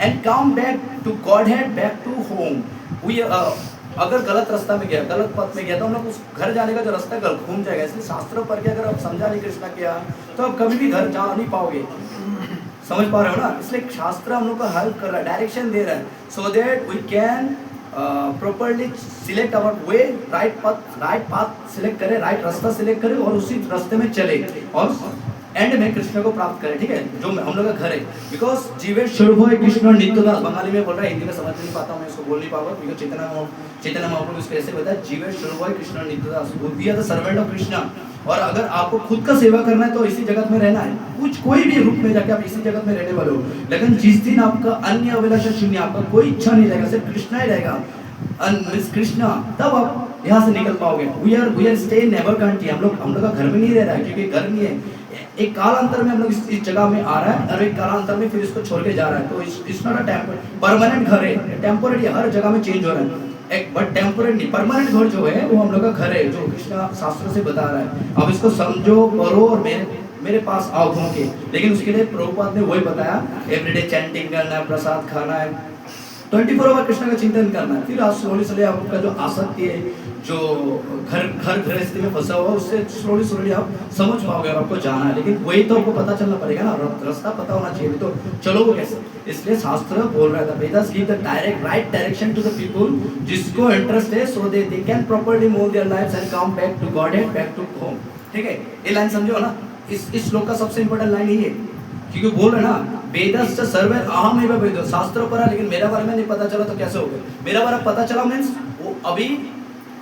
and come back to Godhead, back to home. We अगर गलत रास्ता में गया, गलत पथ में गया, तो हम लोग उस घर जाने का जो रास्ता है घूम जाएगा। इसलिए शास्त्रों पढ़ के अगर आप समझा नहीं कृष्णा किया तो आप कभी भी घर जा नहीं पाओगे। समझ पा रहे हो ना? इसलिए शास्त्र हम लोग को हेल्प कर रहा है, डायरेक्शन दे रहा है, so that we can properly select our way, right path select करें, राइट रास्ता सिलेक्ट करें और उसी रास्ते में चले और एंड में कृष्ण को प्राप्त करें, ठीक है? जो हम लोग का घर है, बिकॉज जीवे शुभ कृष्ण नित्यदास, बंगाली में बोल रहा है, हिंदी में समझ नहीं पाता हूँ मैं, इसको बोल नहीं पाऊंगा, बिकॉज चैतन्य महाप्रभु इसको ऐसे बताया, जीवे शुभ कृष्ण नित्यदास, बुद्धि द सर्वेंट ऑफ कृष्ण। और अगर आपको खुद का सेवा करना है तो इसी जगत में रहना है, कुछ कोई भी रूप में जाके आप इसी जगत में रहने वाले हो। लेकिन जिस दिन आपका अन्य अभिलाषा शून्य, आपका कोई इच्छा नहीं रहेगा, सिर्फ कृष्णा ही रहेगा, कृष्णा, तब आप यहाँ से निकल पाओगे। We are stay never country, हम लोग का घर में नहीं रह रहा है, क्योंकि घर नहीं है, एक कालांतर में हम लोग इस जगह में आ रहा है और एक कालांतर में फिर इसको छोड़ के जा रहा है। तो इट्स नॉट अ परमानेंट घर है, टेम्पोररी हर जगह में चेंज हो रहा है, एक बट टेम्पोररी परमानेंट घर जो है वो हम लोग का घर है, जो कृष्णा शास्त्र से बता रहा है। अब इसको समझो, करो और मेरे पास आओ घूम के। लेकिन उसके लिए प्रभुपाद ने वही बताया, एवरीडे चैंटिंग करना है, प्रसाद खाना है, 24 आवर कृष्ण का चिंतन करना है। फिर आप स्लोली आपका जो आसक्ति है, जो घर गृहस्थी में फंसा हुआ, उससे स्लोली आप समझ पाओगे और आपको जाना है। लेकिन वही तो आपको पता चलना पड़ेगा ना, रास्ता पता होना चाहिए, तो चलो कैसे? इसलिए शास्त्र बोल रहा था, Vedas give the direct right direction to the people, जिसको इंटरेस्ट है, so they can properly mould their lives and come back to Godhead, back to home, ठीक है? ये लाइन समझो ना, इस श्लोक का सबसे इंपॉर्टेंट लाइन यही है, क्योंकि बोल रहे ना, वेदस सर्वे अहम एव वेदो, शास्त्र पढ़ा लेकिन मेरा बारे में नहीं पता चला तो कैसे होगा? मेरा बारे में पता चला मीन्स वो अभी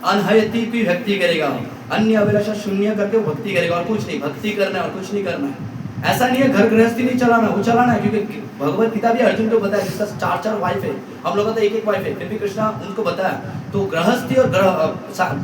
अनहयति की भक्ति करेगा, अन्य अभिलाषा शून्य करके वो भक्ति करेगा, और कुछ नहीं, भक्ति करना है और कुछ नहीं करना है। ऐसा नहीं है घर गृहस्थी नहीं चलाना, वो चलाना है, क्योंकि भगवत गीता भी अर्जुन को बताया, जिसका 4 वाइफ है, हम लोगों का तो एक वाइफ है, फिर भी कृष्णा उनको बताया। तो गृहस्थी और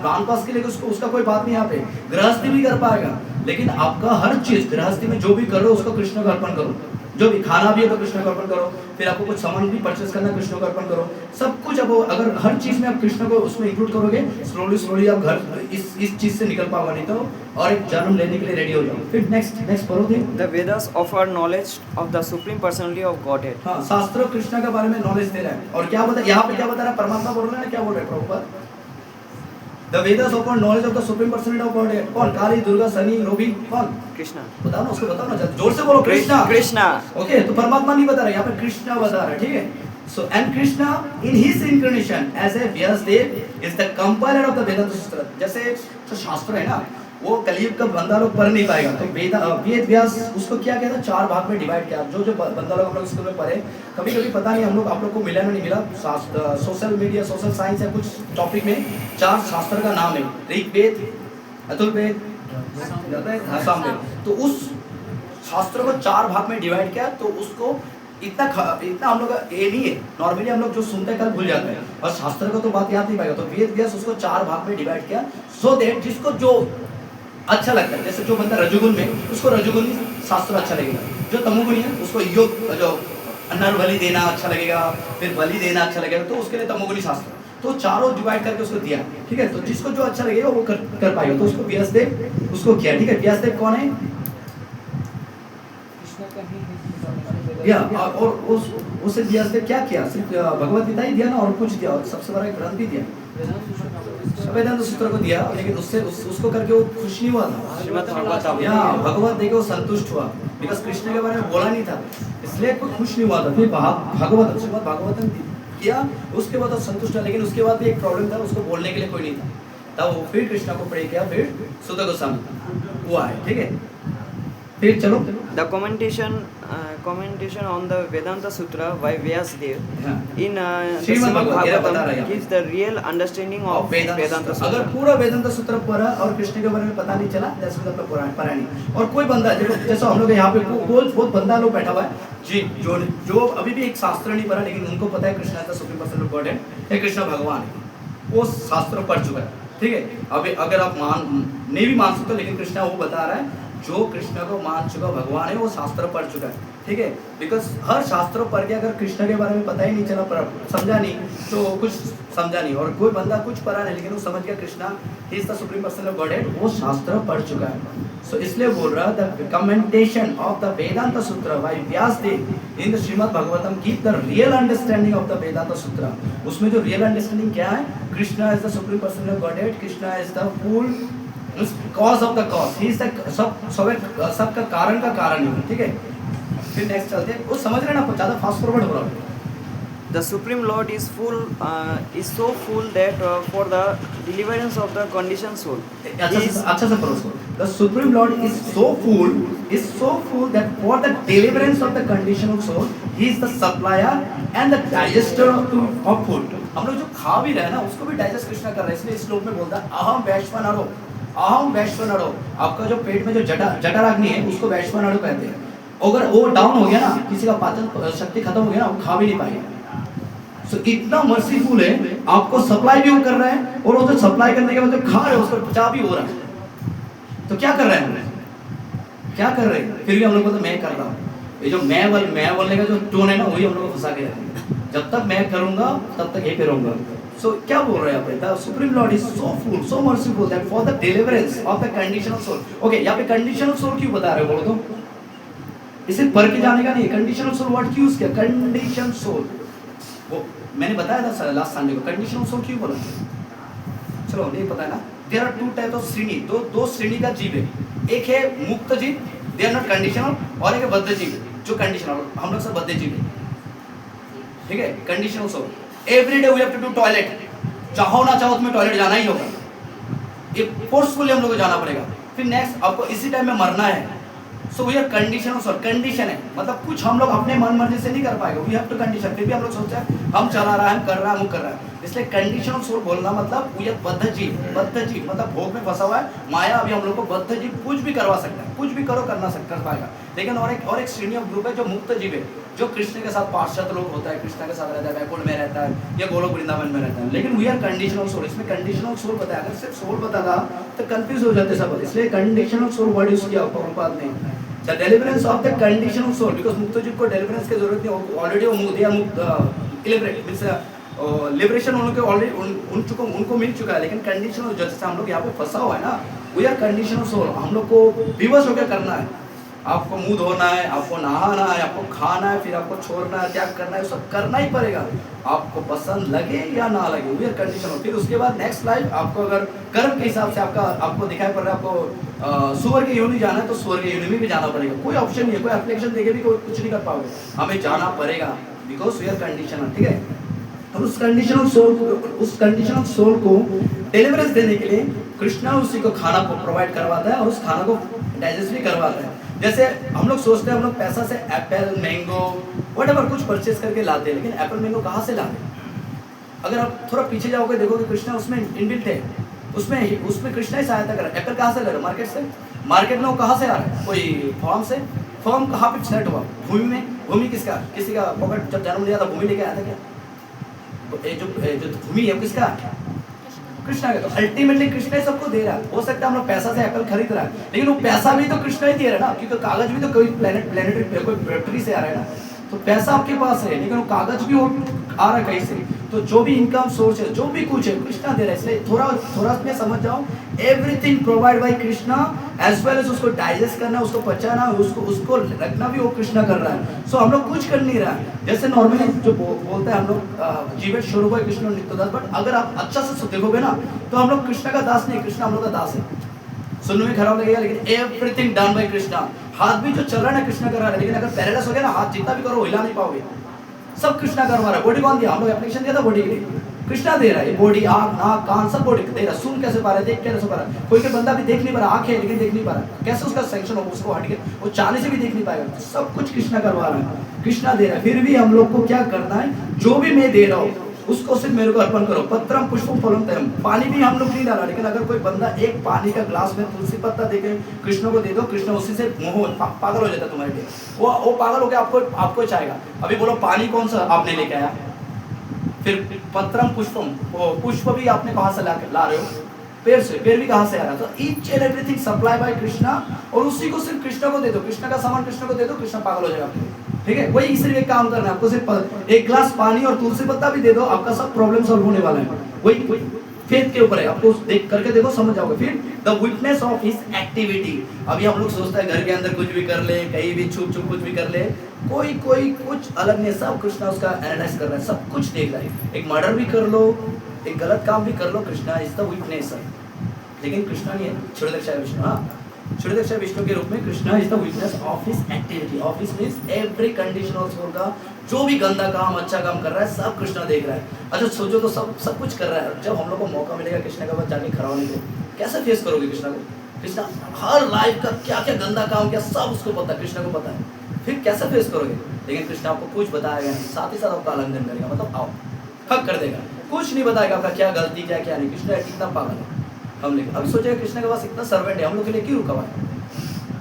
वानप्रस्थ के लिए उसका कोई बात नहीं, यहाँ पे गृहस्थी भी कर पाएगा, लेकिन आपका हर चीज गृहस्थी में जो भी करो उसको कृष्ण को अर्पण करो। जो भी खाना भी है तो कृष्ण को अर्पण करो, फिर आपको कुछ सामान भी परचेस करना कृष्ण को अर्पण करो, सब कुछ। अब अगर हर चीज में आप कृष्ण को उसमें इंक्लूड करोगे, स्लोली आप घर इस चीज से निकल पाओगे, नहीं तो और एक जन्म लेने के लिए रेडी हो जाओ। फिर नेक्स्ट पढ़ो थे। The Vedas offer knowledge of the Supreme Personality of Godhead. हाँ, शास्त्र कृष्ण के बारे में नॉलेज दे रहा है। और क्या बता, यहाँ पे क्या बता रहा है, परमात्मा बोल रहा है, क्या बोल रहे हैं Prabhupada? The Vedas offer knowledge of the Supreme Personality of Godhead. कौन? काली, दुर्गा, शनि, रोबी, कौन? Krishna. बताओ ना, उसको बताओ ना, जोर से बोलो। कृष्णा। Krishna. ओके, तो परमात्मा नहीं बता रहा, यहाँ पे कृष्णा बता रहा है, ठीक है। So and Krishna in his incarnation as a Vyasdev is the compiler of the Vedanta Sutra. जैसे जो शास्त्र है ना, वो कलयुग का बंदा लोग पढ़ नहीं पाएगा, तो वेद व्यास उसको क्या कहता, 4 भाग में डिवाइड किया। जो बंदा लोग हम लोग स्कूल में पढ़े, कभी पता नहीं हम लोग, आप लोग को मिला नहीं मिला, सोशल मीडिया, सोशल साइंस या कुछ टॉपिक में 4 शास्त्र का नाम है, ऋग्वेद, अथर्ववेद, सामवेद। तो उस शास्त्र को 4 भाग में डिवाइड किया, तो उसको इतना हम लोग ये नहीं है, नॉर्मली हम लोग जो सुनते हैं कल भूल जाते हैं, और शास्त्र को तो बात याद नहीं पाएगा। तो वेद व्यास उसको 4 भाग में डिवाइड किया, सो दैट जिसको जो अच्छा लगता है, जैसे जो बंदा रजोगुण में, उसको रजोगुणी शास्त्र अच्छा लगेगा, जो तमोगुणी है उसको योग, जो अन्न बलि देना अच्छा लगेगा, फिर बलि देना अच्छा लगेगा, तो उसके लिए तमोगुणी शास्त्र। तो चारों डिवाइड करके उसको दिया, ठीक है। तो जिसको जो अच्छा लगेगा वो कर पाएगा, तो उसको व्यासदेव उसको किया, ठीक है। व्यासदेव कौन है? या और उसे व्यासदेव क्या किया, सिर्फ भगवत गीता ही दिया ना, और कुछ दिया, और सबसे बड़ा एक ग्रंथ भी दिया, वेदांत सूत्र को दिया, लेकिन उसको करके वो खुश नहीं हुआ था। श्रीमद् भागवतम। या भगवत देख वो संतुष्ट हुआ, बिकॉज कृष्ण के बारे में बोला नहीं था, इसलिए कोई खुश नहीं हुआ था। फिर भागवत श्रीमद् भागवतम किया, उसके बाद वो संतुष्ट हुआ, लेकिन उसके बाद भी एक प्रॉब्लम था, उसको बोलने के लिए कोई नहीं था, तब वो फिर कृष्ण को प्रे किया, फिर सुत गोस्वामी हुआ है, ठीक है। फिर चलो, The commentation on the Vedanta Sutra by Vyasdev in the Srimad Srimad Bhagavatam Bhagavatam gives the real understanding of Vedanta अगर Sutra. पूरा वेदांत सूत्र पढ़ा और कृष्ण के बारे में पता नहीं चला, जैसे मतलब पढ़ा नहीं। और कोई बंदा जैसे हम लोग यहाँ पे बहुत बंदा लोग बैठा हुआ है जी, जो अभी भी एक शास्त्र नहीं पढ़ा, लेकिन उनको पता है कृष्ण का सुप्रीम पर्सन ऑफ गॉड है, कृष्ण भगवान है, वो शास्त्र पढ़ चुका है, ठीक है। अभी अगर आप नहीं भी मान सकते, लेकिन कृष्ण वो बता रहा है, जो कृष्ण को मान चुका भगवान है, वो शास्त्र पढ़ चुका है, ठीक है। बिकॉज हर शास्त्र पढ़ के अगर कृष्ण के बारे में पता ही नहीं चला, समझा नहीं, तो कुछ समझा नहीं। और कोई बंदा कुछ पढ़ा नहीं, लेकिन वो समझ गया Krishna is the supreme person of God, वो शास्त्र पढ़ चुका है। सो इसलिए बोल रहा the commentation of the Vedanta Sutra by Vyasadeva in the Shrimad Bhagavatam give the real understanding of the Vedanta Sutra. उसमें जो रियल अंडरस्टैंडिंग क्या है, Krishna is the supreme person of God, Krishna is the full cause of the cause, he is the सबका कारण का कारण है, ठीक है। फिर नेक्स्ट चलते हैं, वो समझ रहे ना, ज्यादा फास्ट फॉरवर्ड हो रहा है। The Supreme Lord is so full that for the deliverance of the conditioned soul. अच्छा से पढ़ो उसको। The Supreme Lord is so full that for the deliverance of the conditioned soul, he is the supplier and the digester of food. हम लोग जो खा भी रहे हैं ना, उसको भी डाइजेस्ट कृष्णा कर रहे हैं, इसलिए इस श्लोक में बोलता है अहम वैश्वानरो, अहम वैश्वानरो। आपका जो पेट में जो जठराग्नि है, उसको वैश्वानरो कहते हैं। अगर वो डाउन हो गया ना, किसी का पाचन शक्ति खत्म हो गया ना, वो खा भी नहीं पाएगा। सो इतना मर्सीफुल है, आपको सप्लाई भी वो कर रहा है, और वो जो सप्लाई करने के बाद जो खा रहे हो, उसको बचाव भी हो रहा है। तो क्या कर रहे हैं, क्या कर रहे हैं? फिर भी हम लोग बोलते मैं कर रहा हूँ। ये जो मैं बोलने का जो टोन है ना, वही हम लोग को फंसा के रखेंगे। जब तक मैं करूंगा तब तक ये करूंगा। सो क्या बोल रहे हैं आप? The supreme lord is so full, so merciful that for the deliverance of the conditional soul. Okay, यहाँ पे कंडीशनल सोल क्यों बता रहे हो, बोलो तो? इसे पढ़ के जाने का नहीं, कंडीशनल सोल वर्ड क्यों यूज किया? कंडीशन सोल, वो मैंने बताया था लास्ट संडे को, कंडीशनल सोल क्यों बोला? चलो नहीं पता है ना। देयर आर 2 टाइप ऑफ श्रेणी, दो श्रेणी का जीव है। एक है मुक्त जीव, दे आर नॉट कंडीशनल, और एक है बद्ध जीव, जो कंडीशनल। हम लोग सब बद्ध जीव है, ठीक है। Conditional soul, every day we have to do toilet, चाहो ना चाहो तुम्हें टॉयलेट जाना ही होगा, ये फोर्सफुली हम लोग को जाना पड़ेगा। फिर नेक्स्ट आपको इसी टाइम में मरना है। So we are conditional soul, condition है, मतलब कुछ हम लोग अपने मन मर्जी से नहीं कर पाएगा, वी हैव टू कंडीशन। फिर भी हम लोग सोचते हैं हम चला रहा है, हम कर रहा है, हम कर रहा है। इसलिए कंडीशनल सोल बोलना मतलब वी आर बद्ध जीव मतलब भोग में फंसा हुआ है। माया अभी हम लोग को बद्ध जीव कुछ भी करवा सकता है, कुछ भी करो कर पाएगा। लेकिन और एक श्रेणी ऑफ ग्रुप है जो मुक्त जीव है, जो कृष्ण के साथ पार्षद लोग होता है, कृष्ण के साथ रहता है, वैकुंठ में रहता है या गोलोक वृंदावन में रहता है। लेकिन वी आर कंडीशनल सोल। इसमें कंडीशनल सोल बताया, अगर सिर्फ सोल बताता तो कंफ्यूज हो जाते सब, इसलिए कंडीशनल सोल वर्ड यूज किया प्रभुपाद ने। The deliverance of the condition of soul, because मुक्त जीव को डिलीवरेंस की जरूरत नहीं, ऑलरेडी वो मुक्त या मुक्त लिबरेट मींस लिबरेशन उनको ऑलरेडी उनको मिल चुका है, लेकिन कंडीशन जैसे हम लोग यहाँ पे फंसा हुआ है ना, we are condition of soul, हम लोग को विवश होकर करना है, आपको मुंह धोना है, आपको नहाना है, आपको खाना है, फिर आपको छोड़ना है, त्याग करना है, सब करना ही पड़ेगा, आपको पसंद लगे या ना लगे, वी आर कंडीशन। फिर उसके बाद नेक्स्ट लाइफ आपको अगर कर्म के हिसाब से आपको दिखाई पड़ रहा है आपको सुअर के योनि जाना है तो सुअर के योनि में भी जाना पड़ेगा, कोई ऑप्शन नहीं है, कोई एप्लीकेशन देके भी कोई कुछ नहीं कर पाओगे, हमें जाना पड़ेगा बिकॉज वी आर कंडीशनल, ठीक है। और उस कंडीशन ऑफ सोल को डिलीवरेंस देने के लिए कृष्णा उसी को खाना को प्रोवाइड करवाता है और उस खाना को डाइजेस्ट भी करवाता है। जैसे हम लोग सोचते हैं हम लोग पैसा से एप्पल मैंगो व्हाटएवर कुछ परचेज करके लाते हैं, लेकिन एप्पल मैंगो कहाँ से लाते हैं? अगर आप थोड़ा पीछे जाओगे देखोगे कृष्णा उसमें इनबिल्ट है, उसमें कृष्णा ही सहायता कर रहा है। एप्पल कहाँ से ले रहा है? मार्केट से। मार्केट में वो कहाँ से आ रहा है? कोई फॉर्म से। फॉर्म कहाँ पे सेट हुआ? भूमि में। भूमि किसका? किसी का पॉकेट जब जन्म लिया था भूमि लेके आया था क्या? जो भूमि है किसका? कृष्णा का। तो अल्टीमेटली कृष्णा ही सबको दे रहा है। हो सकता है हम लोग पैसा से एप्पल खरीद रहा है, लेकिन वो पैसा भी तो कृष्णा ही दे रहा है ना, क्योंकि कागज भी तो कोई प्लेनेटरी कोई पृथ्वी से आ रहा है ना। तो पैसा आपके पास है, लेकिन वो कागज भी वो आ रहा है कहीं से। तो जो भी इनकम सोर्स है, जो भी कुछ है, कृष्णा दे रहा है। इसलिए थोड़ा में समझ जाओ, everything provide by Krishna, as well as उसको डाइजेस्ट करना, उसको पचाना, उसको रखना भी वो कृष्णा कर रहा है। सो हम लोग कुछ कर नहीं रहा है। जैसे नॉर्मली जो बोलते हैं हम लोग जीवन स्वरूप है कृष्ण नित्य दास, बट अगर आप अच्छा से देखोगे ना तो हम लोग कृष्णा का दास नहीं, कृष्णा हम लोग का दास है। सुनने में खराब लगेगा, लेकिन एवरीथिंग डन बाय कृष्णा। हाथ भी जो चल रहा है ना कृष्णा कर रहा है, लेकिन अगर पैरालाइज हो गया ना, हाथ जितना भी करो हिला नहीं पाओगे, सब कृष्णा करवा रहा है। बॉडी कौन दिया? हम लोग एप्लीकेशन दिया था बॉडी के लिए, कृष्णा दे रहा है। बॉडी, आँख, नाक, कान सब बॉडी दे रहा है। सुन कैसे पा रहा है, देख कैसे पा रहा है? कोई बंदा भी देख नहीं पा रहा, आँख है लेकिन देख नहीं पा रहा, कैसे उसका सैंक्शन होगा? उसको हट के वो चाहने से भी देख नहीं पाएगा। सब कुछ कृष्णा करवा रहा है, कृष्णा दे रहा है। फिर भी हम लोग को क्या करना है? जो भी मैं दे रहा हूँ उसको सिर्फ मेरे को अर्पण करो। पत्रम पुष्पम फलम तयम। पानी भी हम लोग नहीं डाला, लेकिन अगर कोई बंदा एक पानी का ग्लास में तुलसी पत्ता देके कृष्ण को दे दो, कृष्ण उसी से पागल हो जाता है तुम्हारे लिए। वो पागल होकर आपको चाहेगा। अभी बोलो पानी कौन सा आपने लेके आया? फिर पत्रम पुष्पम, पुष्प भी आपने कहाँ से ला रहे हो? पेड़ से। पेड़ भी कहाँ से आ रहा है? तो each and everything supply bye Krishna, और उसी को सिर्फ कृष्ण को दे दो। कृष्ण का सामान कृष्ण को दे दो, कृष्ण पागल हो जाएगा। ठीक है, वही सिर्फ एक काम करना है आपको, सिर्फ एक ग्लास पानी और तुलसी पत्ता भी दे दो, आपका सब प्रॉब्लम सॉल्व होने वाला है। वही फेथ के ऊपर है, आपको देख करके देखो, समझ जाओगे। फिर the witness of his activity. अभी हम लोग सोचते हैं घर के अंदर कुछ भी कर ले, कहीं भी छुप कुछ भी कर ले, कोई कुछ अलग नहीं, सब कृष्णा उसका एनालाइज कर रहा है, सब कुछ देख रहा है। एक मर्डर भी कर लो, एक गलत काम भी कर लो, कृष्णा इज द विटनेस। लेकिन कृष्णा नहीं है, क्षुद्रदक्षाय विष्णु। हाँ, क्षुद्रदक्षाय विष्णु के रूप में Krishna is the witness of his activity. Of his means every condition of soul का जो भी गंदा काम अच्छा काम कर रहा है सब कृष्णा देख रहा है। अच्छा सोचो तो सब कुछ कर रहा है। जब हम लोग को मौका मिलेगा कृष्णा के बाद जाके खड़ा होने के लिए, कैसे फेस करोगे कृष्णा को? कृष्णा हर लाइफ का क्या क्या गंदा काम किया सब उसको पता है, कृष्णा को पता है। फिर कैसे फेस करोगे? लेकिन कृष्णा आपको कुछ बताएगा नहीं, साथ ही साथ आपका आलिंगन करेगा, मतलब आओ हक कर देगा, कुछ नहीं बताएगा आपका क्या गलती क्या नहीं। कृष्णा कितना पागल है। हम लोग अभी सोचे कृष्णा के पास इतना सर्वेंट है, हम लोग के लिए क्यों रुका हुआ है?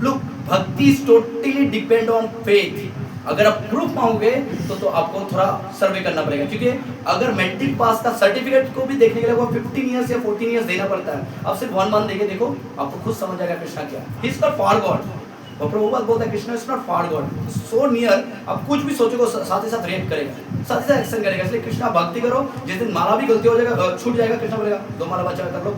लोग भक्ति is totally depend on faith. अगर आप प्रूफ मांगोगे तो आपको थोड़ा सर्वे करना पड़ेगा, क्योंकि अगर मैट्रिक पास का सर्टिफिकेट को भी देखने के लिए वो 15 इयर्स या 14 इयर्स देना पड़ता है। अब सिर्फ 1 मंथ देके देखो, आपको खुद समझ जाएगा कृष्णा क्या। He is not for God. और प्रभुपाद बोलता है Krishna is not for God, so near. आप कुछ भी सोचोगे साथ ही साथ रिएक्ट करेगा, साथ ही साथ एक्शन करेगा। इसलिए कृष्णा भक्ति करो, जिस दिन माला भी गलती हो जाएगा, छूट जाएगा, कृष्णा बोलेगा 2 माला बचा कर लो।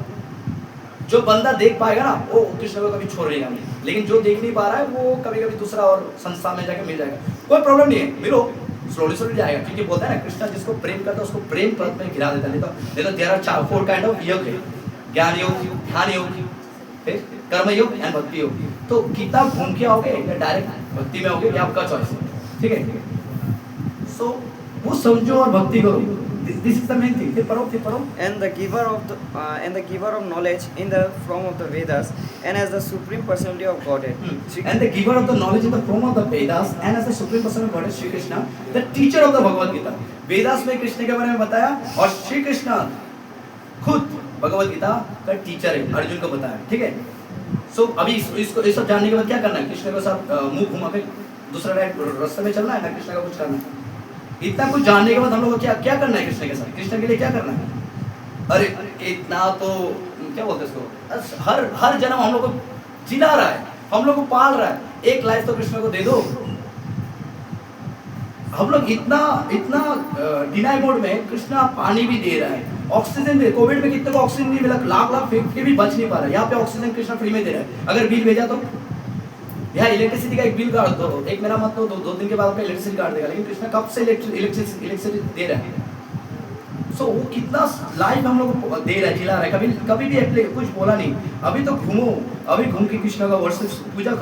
जो बंदा देख पाएगा ना वो कृष्ण को कभी छोड़ेगा नहीं, लेकिन जो देख नहीं पा रहा है वो कभी कभी दूसरा और संस्था में जाकर मिल जाएगा, कोई प्रॉब्लम नहीं है, मिलो स्लोली जाएगा। क्योंकि बोलता है ना कृष्ण जिसको प्रेम करता है उसको प्रेम पद में गिरा देता है। नहीं तो देयर आर 4 काइंड ऑफ योग है, ज्ञान योग, ध्यान योग, कर्म योग एंड भक्ति योग। तो कितना घूम के आओगे या डायरेक्ट भक्ति में आओगे, ये आपका चॉइस है। ठीक है, सो वो समझो और भक्ति करो। This is the main thing. And the giver of knowledge in the form of the Vedas, and as the supreme personality of Godhead. And the giver of the knowledge in the form of the Vedas, and as the supreme personality of Godhead, Shri Krishna, the teacher of the Bhagavad Gita. Vedas में कृष्ण के बारे में बताया, और श्री कृष्ण खुद भगवद गीता का teacher है, अर्जुन को बताया। ठीक है, सो अभी इसको ये सब जानने के बाद क्या करना है? कृष्ण के साथ मुंह घुमा के दूसरा रास्ते में चलना है ना, कृष्ण का कुछ करना है। इतना कुछ जानने के बाद हम लोग को क्या करना है कृष्ण के साथ? कृष्ण के लिए क्या करना है? अरे इतना तो क्या बोलते हैं इसको, हर जन्म हम लोग को जिला रहा है, हम लोग को पाल रहा है, एक लाइफ तो कृष्ण को दे दो। हम लोग इतना इतना डिनाई मोड में, कृष्णा पानी भी दे रहा है, ऑक्सीजन भी, कोविड में कितने को ऑक्सीजन नहीं मिला, लाख लाख फेंक के भी बच नहीं पा रहा है, यहाँ पे ऑक्सीजन कृष्णा फ्री में दे रहा है। अगर बिल भेजा तो यहाँ इलेक्ट्रिसिटी का एक बिल काट दो, एक मेरा मत तो दो दिन के बाद आपका इलेक्ट्रिसिटी काट देगा, लेकिन कृष्णा कब से इलेक्ट्रिसिटी दे रहा है। सो वो कितना लाइफ हम लोग को दे रहा है, खिला रहा है, कभी भी कुछ बोला नहीं। अभी तो घूमो, अभी घूम के कृष्णा का वर्शिप, पूजा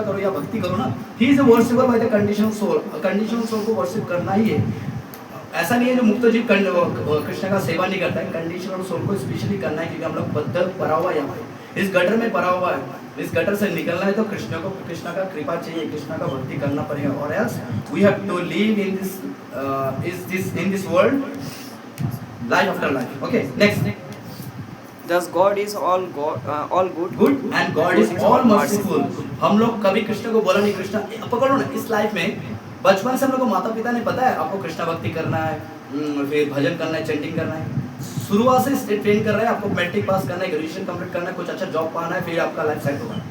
करो या भक्ति करो ना। He is worshipper by the conditional soul, conditional soul को वर्शिप करना ही है। ऐसा नहीं है जो मुक्त जीव कृष्ण का सेवा नहीं करता है, कंडीशनल सोल को स्पेशली करना है, क्योंकि हम लोग बद्दल पड़ा हुआ है, यहाँ पे इस गटर में पड़ा हुआ है। इस गटर से निकलना है तो कृष्ण का कृपा चाहिए, कृष्ण का भक्ति करना पड़ेगा, और else we have to live in this world life after life. Okay, next. Thus God is all good and God is all merciful। हम लोग कभी कृष्ण को बोला नहीं, कृष्ण पकड़ो ना। इस लाइफ में बचपन से हम लोग को माता पिता ने बताया आपको कृष्ण भक्ति करना है, फिर भजन करना है, चैंटिंग करना है, शुरुआत से ट्रेन कर रहे हैं। आपको मैट्रिक पास करना है, ग्रेजुएशन कंप्लीट करना है, कुछ अच्छा जॉब पाना है, फिर आपका लाइफ सेट होगा।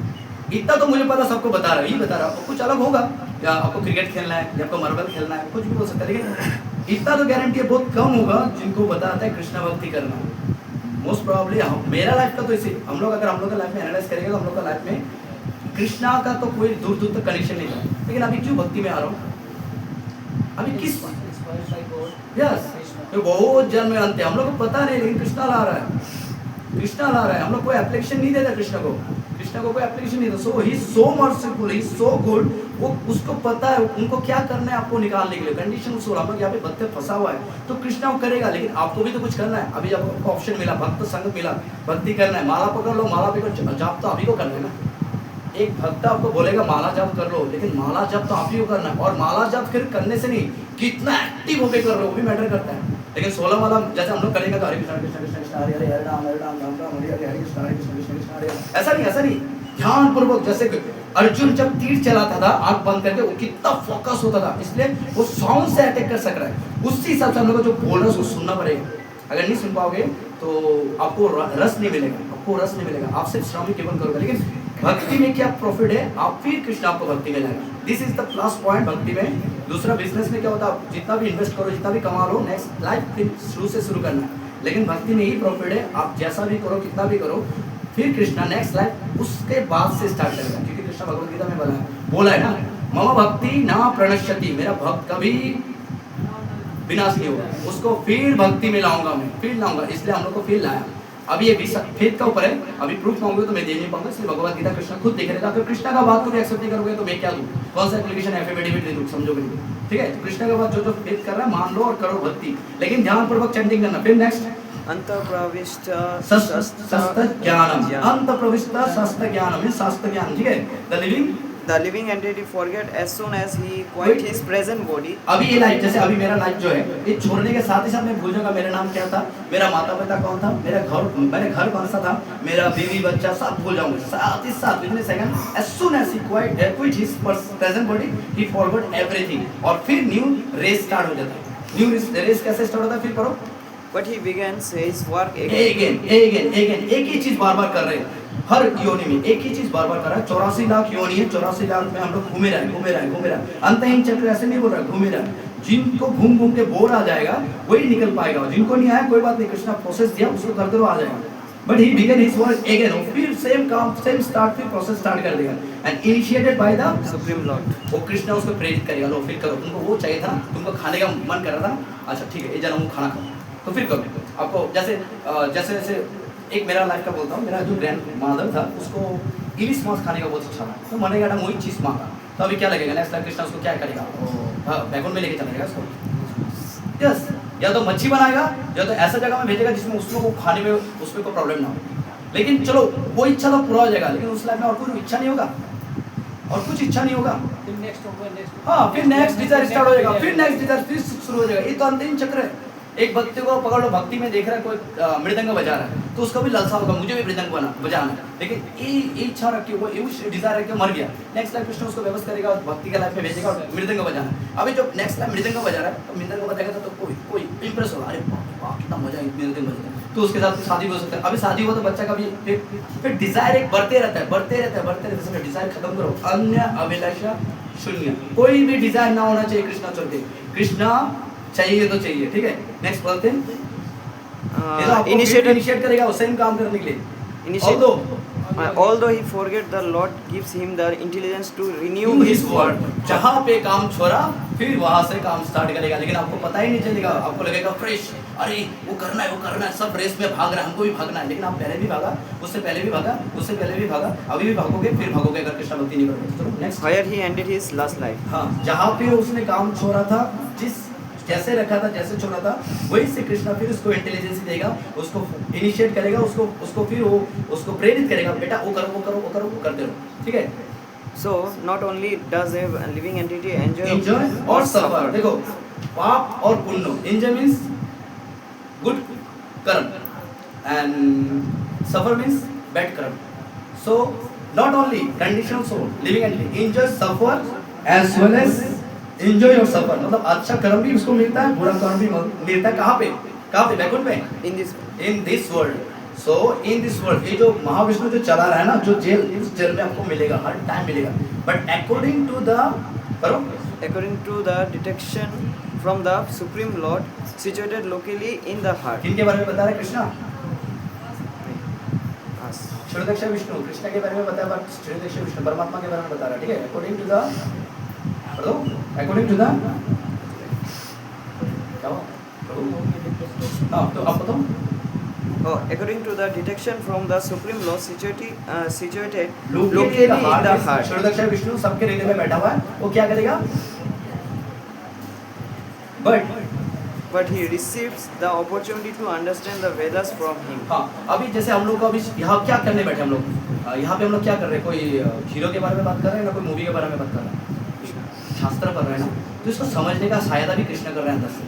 इतना तो मुझे पता, सबको बता रहा है, यही बता रहा है। आपको कुछ अलग होगा, या आपको क्रिकेट खेलना है, या आपको मार्बल खेलना है, कुछ भी हो सकता है, लेकिन इतना तो गारंटी है बहुत कम होगा जिनको बताता है कृष्ण भक्ति करना। मोस्ट प्रॉब्ली मेरा लाइफ का तो इसे हम लोग अगर हम लोग का लाइफ में एनालाइज करेंगे तो हम लोग का लाइफ में कृष्णा का तो कोई दूर दूर तक कनेक्शन नहीं था, लेकिन अभी क्यों भक्ति में आ रहा हूँ, अभी किस यस तो बहुत जन्म में अंत है, हम लोग को पता नहीं, लेकिन कृष्णा ला रहा है, कृष्णा ला रहा है। हम लोग कोई एप्लीकेशन नहीं देता कृष्ण को कोई एप्लीकेशन नहीं था। सो ही सो मर्सीफुल, ही सो गुड, वो उसको पता है उनको क्या करना है आपको निकालने के लिए। कंडीशन सोल हम लोग यहाँ पे बत्ते फंसा हुआ है, तो कृष्णा वो करेगा, लेकिन आपको भी तो कुछ करना है। अभी जब आपको ऑप्शन मिला, भक्त संग मिला, भक्ति करना है, माला पकड़ लो, माला पकड़ जाप तो अभी को करना है ना। एक भक्त आपको बोलेगा माला जाप कर लो, लेकिन माला जाप तो आप ही को करना है, और माला जाप फिर करने से नहीं, कितना एक्टिव होकर कर लो वो भी मैटर करता है। लेकिन 16 माला जैसे हम लोग करेंगे तो हरे कृष्ण कृष्ण कृष्ण कृष्ण हरे हरे, हरे राम राम राम हरे हरे, हरे कृष्ण कृष्ण कृष्ण हरे। ऐसा नहीं ध्यान पूर्वक, जैसे अर्जुन जब तीर चलाता था आंख बंद करके, वो कितना फोकस होता था, इसलिए वो साउंड से अटैक कर सक रहा है। उसी हिसाब से हम लोग को जो बोल रहा है उसको सुनना पड़ेगा। अगर नहीं सुन पाओगे तो आपको रस नहीं मिलेगा, आप सिर्फ श्रम केवल करोगे। लेकिन भक्ति में क्या प्रॉफिट है, आप फिर कृष्ण आपको भक्ति में लाएगा। This is the plus point भक्ति में। दूसरा बिजनेस में क्या होता है, आप जितना भी इन्वेस्ट करो, जितना भी कमा लो, नेक्स्ट लाइफ फिर शुरू से शुरू करना है। लेकिन भक्ति में यही प्रॉफिट है, आप जैसा भी करो, कितना भी करो, फिर कृष्णा नेक्स्ट लाइफ उसके बाद से स्टार्ट करेगा। क्योंकि कृष्णा भगवद गीता में बोला है ना, मम भक्ति ना प्रणश्यति, मेरा भक्त कभी विनाश नहीं होगा, उसको फिर भक्ति में लाऊंगा, मैं फिर लाऊंगा। इसलिए हम लोग को फिर लाया। अभी ये फेथ का ऊपर है, अभी प्रूफ मांगोगे तो मैं दे नहीं पाऊंगा, इसलिए भगवद गीता कृष्णा खुद देख रहे। अगर कृष्णा का बात को भी एक्सेप्ट नहीं करोगे तो मैं क्या दूं, कौन सा एप्लीकेशन एफिडेविट दे दूं, समझोगे नहीं। ठीक है, तो कृष्णा के बाद जो फेथ कर रहा है मान लो और करो भक्ति, लेकिन ध्यान पूर्वक चैंटिंग करना। फिर नेक्स्ट अंतःप्रविष्ट शास्त्र ज्ञानम, अंतःप्रविष्ट शास्त्र ज्ञानम, शास्त्र ज्ञान। ठीक है, The living entity forget as soon as he quit his present body। अभी ये लाइफ, जैसे अभी मेरा लाइफ जो है, ये छोड़ने के साथ ही साथ मैं भूल जाऊंगा मेरा नाम क्या था, मेरा माता पिता कौन था, मेरा घर कौन सा था, मेरा बीवी बच्चा सब भूल जाऊंगा साथ ही साथ with in second. as soon as he quit his present body he forgot everything, और फिर न्यू रेस स्टार्ट हो जाता है। न्यू रेस कैसे स्टार्ट होता है, फिर पढ़ो। But he begins his work again, एक ही चीज बार बार कर रहे हैं, हर योनि में एक ही चीज बार बार कर रहा है। 84 लाख योनि है, 84 लाख में हम लोग घूमे रहे। अंतहीन चक्र ऐसे नहीं बोल रहा, घूमे रहे। जिनको घूम के बोर आ जाएगा वही निकल पाएगा, जिनको नहीं आया कोई बात नहीं, कृष्णा प्रोसेस दिया उसको कर दो, आ जाएगा। But he began his work again, फिर सेम काम सेम स्टार्ट, फिर प्रोसेस स्टार्ट कर देगा। And initiated by the supreme Lord, वो कृष्णा उसको प्रेरित करेगा, लो फिर करो, तुमको वो चाहिए था, तुमको खाने का मन कर रहा था, अच्छा ठीक है ये जरा खाना खाओ, तो फिर करो। आपको जैसे एक मेरा लाइफ का बोलता हूँ, मेरा जो ग्रैंड मदर था उसको इलिश मांस खाने का बहुत इच्छा था, तो मने का वही चीज़ मांगा, तो अभी क्या लगेगा नेक्स्ट लाइफ कृष्णा उसको क्या करेगा, बैकग्राउंड में लेके चलेगा उसको। यस, या तो मच्छी बनाएगा या तो ऐसा जगह में भेजेगा जिसमें उसको खाने में उसमें कोई प्रॉब्लम ना हो। लेकिन चलो वो इच्छा तो पूरा हो जाएगा, लेकिन उस लाइफ में और कुछ इच्छा नहीं होगा, हाँ, फिर नेक्स्ट डिजायर स्टार्ट हो जाएगा, फिर नेक्स्ट डिजायर फिर शुरू हो जाएगा। ये तो अंतिम चक्र है। एक भक्ति को पकड़ लो, भक्ति में देख रहा है कोई मृदंग बजा रहा है, तो उसका भी लालसा होगा मुझे भी मृदंग बजाना है, लेकिन ये इच्छा रखी, वो डिजायर रख के मर गया। नेक्स्ट लाइफ कृष्ण उसको व्यवस्था करेगा, भक्ति के लाइफ में भेजेगा और मृदंग बजाना। अभी जो नेक्स्ट लाइफ मृदंग बजा रहा है, तो मृदंग बजाएगा तो कोई इंप्रेस होगा, अरे कितना मजा है, मेरे दिन बजता है, तो उसके साथ शादी भी हो सकता है। अभी शादी हुआ तो बच्चा का भी फिर डिजायर एक बढ़ते रहता है, बढ़ते रहता है, बढ़ते रहता है। डिजायर खत्म करो, अन्य अभिलाषा शून्य, कोई भी डिजायर ना होना चाहिए कृष्णा छोड़ के, कृष्णा चाहिए तो चाहिए, ठीक है। नेक्स्ट बोलते हैं इनिशिएट करेगा वो सेम काम करने के लिए। Although he forget, the Lord gives him the intelligence to renew his word. जहाँ पे काम छोड़ा फिर वहाँ से काम स्टार्ट करेगा, लेकिन आपको पता ही नहीं चलेगा, आपको लगेगा फ्रेश, अरे वो करना है, सब रेस में भाग रहा है, हमको भी भागना है। लेकिन आप पहले भी भागा, उससे पहले भी भागा, उससे पहले भी भागा, अभी भी भागोगे, फिर भागोगे अगर कृष्ण भक्ति नहीं करोगे। चलो next. Where he ended his last life. हाँ, जहाँ पे उसने काम छोड़ा था, जिस जैसे रखा था, जैसे छोड़ा था, वही से कृष्णा फिर उसको इंटेलिजेंस देगा, उसको इनिशिएट करेगा, उसको फिर वो उसको प्रेरित करेगा, बेटा वो करो, वो करो, वो करो, वो करते रहो, ठीक है। So not only does a living entity enjoy और सफर, देखो पाप और पुण्य, enjoy means good karma and suffer means bad karma. So not only conditional soul living entity enjoy suffer as well as enjoy your suffer, मतलब अच्छा कर्म भी उसको मिलता है, बुरा कर्म भी मिलता है। कहाँ पे बैकुंठ में, इन this world. So in this world, ये जो महाविष्णु जो चला रहा है ना, जो जेल, इस जेल में आपको मिलेगा, हर टाइम मिलेगा, but according to the detection from the Supreme Lord situated locally in the heart. किनके बारे में बता रहा है कृष्णा? Yes. क्षीरोदक्ष विष्णु, कृष्ण के बारे में बताया, बट क्षीरोदक्ष विष्णु परमात्मा के बारे में बता रहा है, ठीक है। अकॉर्डिंग टू द क्या हुआ? हाँ, तो आप बताओ। According to the detection from the Supreme Lord situated locally locally in the heart. क्षीरोदक्ष Vishnu सबके हृदय में बैठा हुआ है, वो क्या करेगा? But he receives the opportunity to understand the Vedas from him. हाँ, अभी जैसे हम लोग अभी यहाँ क्या करने बैठे हम लोग, यहाँ पे हम लोग क्या कर रहे हैं, कोई हीरो के बारे में बात कर रहे हैं ना, कोई मूवी के बारे में बात कर रहे हैं, शास्त्र पढ़ रहे हैं ना, तो इसको समझने का शायद अभी कृष्ण कर रहे हैं अंदर से।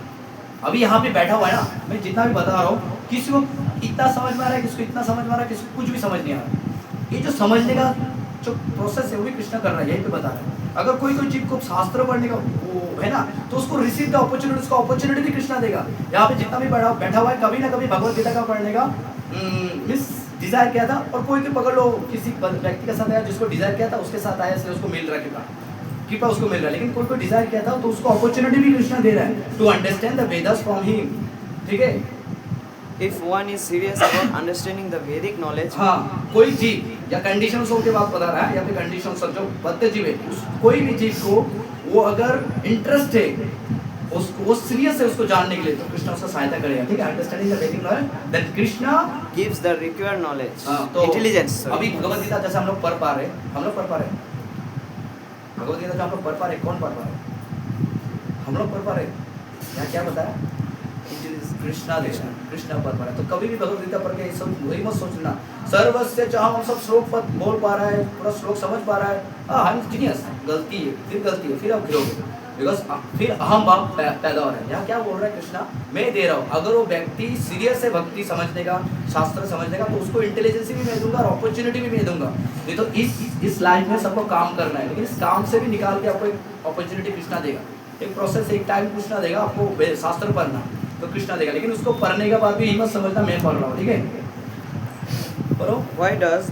अभी यहाँ पे बैठा हुआ है ना, मैं जितना भी बता रहा हूँ, किसी को इतना समझ में आ रहा है, किसी को इतना समझ में आ रहा है, किसी को कुछ भी समझ नहीं आ रहा। ये जो समझने का जो प्रोसेस है वो भी कृष्ण कर रहा है, यही पे बता रहा है। अगर कोई चीज को शास्त्र पढ़ने का वो है ना, तो उसको रिसीव द अपॉर्चुनिटी, उसको अपॉर्चुनिटी भी कृष्णा देगा। यहाँ पे जितना भी बैठा हुआ है, कभी ना कभी भगवत गीता का पढ़ने का मिस डिजायर किया था, और कोई पकड़ लो किसी व्यक्ति के साथ आया, जिसको डिजायर किया था उसके साथ आया, इसलिए उसको मिल रहा है कृपा उसको मिल रहा है। लेकिन कोई डिजायर किया था तो उसको अपॉर्चुनिटी भी कृष्णा दे रहा है to understand the Vedas from him, ठीक है। If one is serious about understanding the Vedic knowledge, हाँ, कोई जीव या कंडीशन सोल के बात बता रहा है, या फिर कंडीशन सोल जो बद्ध जीव है, कोई भी जीव को वो अगर इंटरेस्ट है, उसको वो सीरियस है उसको जानने के लिए, तो कृष्णा उसका सहायता करेगा, ठीक है। Understanding the Vedic knowledge, then Krishna gives the required knowledge, तो intelligence. अभी भगवत गीता जैसे हम लोग पढ़ पा रहे, भगवत गीता जो हम लोग पढ़ पा रहे, कौन पढ़ पा रहे? हम लोग पढ़ पा रहे। यहाँ क्या बताया? कृष्णा पढ़ पा रहा है। तो कभी भी भगवत गीता पढ़ के सब वही मत सोचना सर्वस्य चाह हम सब श्लोक पद बोल पा रहा है, पूरा श्लोक समझ पा रहा है, हम जीनियस, गलती है, फिर आप गिरोगे, बिकॉज फिर अहम भाव पैदा हो रहा है। यहाँ क्या बोल रहा है कृष्णा? मैं दे रहा हूँ, अगर वो व्यक्ति सीरियस है भक्ति समझने का, शास्त्र समझने का, तो उसको इंटेलिजेंस भी मैं दूंगा और अपॉर्चुनिटी भी मैं दूंगा। नहीं तो इस लाइफ में सबको काम करना है, लेकिन इस काम से भी निकाल के आपको एक अपॉर्चुनिटी कृष्णा देगा, एक प्रोसेस, एक टाइम कृष्णा देगा आपको शास्त्र पढ़ना, तो कृष्णा देगा। लेकिन उसको पढ़ने के बाद भी हिम्मत समझना मैं पढ़ रहा हूँ, ठीक है। Why does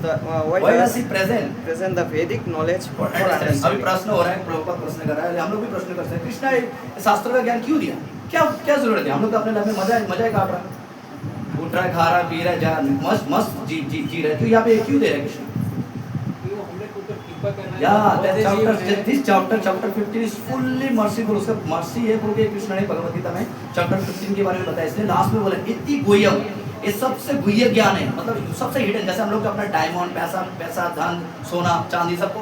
he present the Vedic knowledge for अभी understanding? प्रश्न हो रहा है, प्रभुपाद प्रश्न कर रहा है, हम लोग भी प्रश्न करते हैं, कृष्णा शास्त्र का ज्ञान क्यों दिया? क्या जरूरत है? हम लोग तो अपने लाइफ में मजा ही काट रहा है, उठ रहा है, खा रहा है, पी रहा है, जा मस्त जी रहा है, तो यहाँ पे क्यों दे रहा है Krishna? Chapter 15 is fully merciful, उसका मर्सी है, बोल के कृष्ण ने भगवत गीता में चैप्टर 15 के बारे में बताया। इसलिए लास्ट में बोला इति गुह्यम, ये सबसे गुह्य ज्ञान है, मतलब सबसे हिडन। जैसे हम लोग अपना डायमंड, पैसा, धन, सोना, चांदी सबको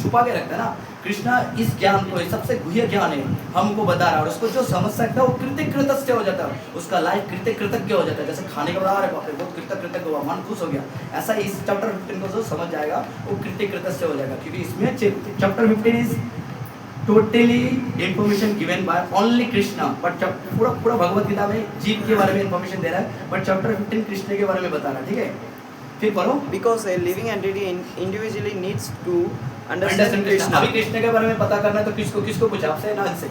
छुपा के रखते हैं ना, कृष्णा इस ज्ञान को, सबसे गुह्य ज्ञान है, हमको बता रहा है, और उसको जो समझ सकता है वो कृतज्ञ हो जाता है, उसका लाइफ कृतज्ञ हो जाता है। जैसे खाने के बाद बहुत कृतज्ञ हुआ, मन खुश हो गया, ऐसा इस चैप्टर 15 को जो समझ जाएगा वो कृतज्ञ हो जाएगा, क्योंकि इसमें chapter 15 is totally information given by only Krishna, but पूरा भगवत गीता में जीव के बारे में इंफॉर्मेशन दे रहा है, बट चैप्टर 15 कृष्ण के बारे में बता रहा है, ठीक है। फिर पढ़ो, because a living entity individually needs to understand Krishna. अभी कृष्ण के बारे में पता करना है तो किसको पूछा? आपसे ना इनसे?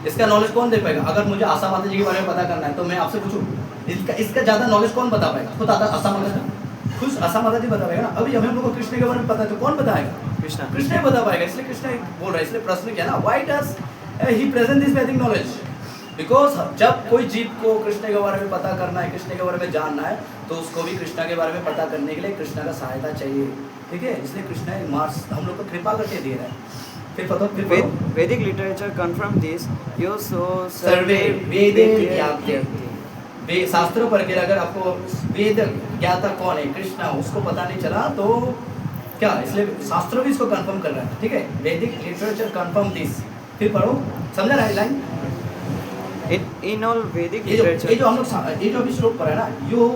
इसका नॉलेज कौन दे पाएगा? अगर मुझे आशा माता जी के बारे में पता करना है तो मैं आपसे पूछूं, इसका ज्यादा नॉलेज कौन बता पाएगा? खुद आशा माता जी, खुद आशा माता जी बता पाएगा ना। अभी हम लोग को कृष्ण के बारे में पता है तो कौन बताएगा? कृष्णा। कृष्ण ही बता पाएगा। इसलिए कृष्ण ही बोल रहा है। इसलिए प्रश्न क्या है ना, why does he present this वैदिक नॉलेज? बिकॉज जब कोई जीव को कृष्ण के बारे में पता करना है, कृष्ण के बारे में जानना है, तो उसको भी कृष्ण के बारे में पता करने के लिए कृष्ण का सहायता चाहिए। ठीक है, इसलिए कृष्ण मार्स हम लोग को कृपा करके दे रहा है। फिर पता फिर Vedic literature confirm this. You so सर्वे वेदे ज्ञाते। शास्त्रों पर अगर आपको वेद ज्ञाता कौन है, कृष्ण, उसको पता नहीं चला तो क्या? इसलिए शास्त्रों भी इसको कंफर्म कर रहा है। ठीक है, वैदिक लिटरेचर कंफर्म दिस। फिर पढ़ो, समझा रहा है लाइन? In all Vedic ये literature. जो हम लोग ये जो अभी श्लोक पढ़ा है ना, यो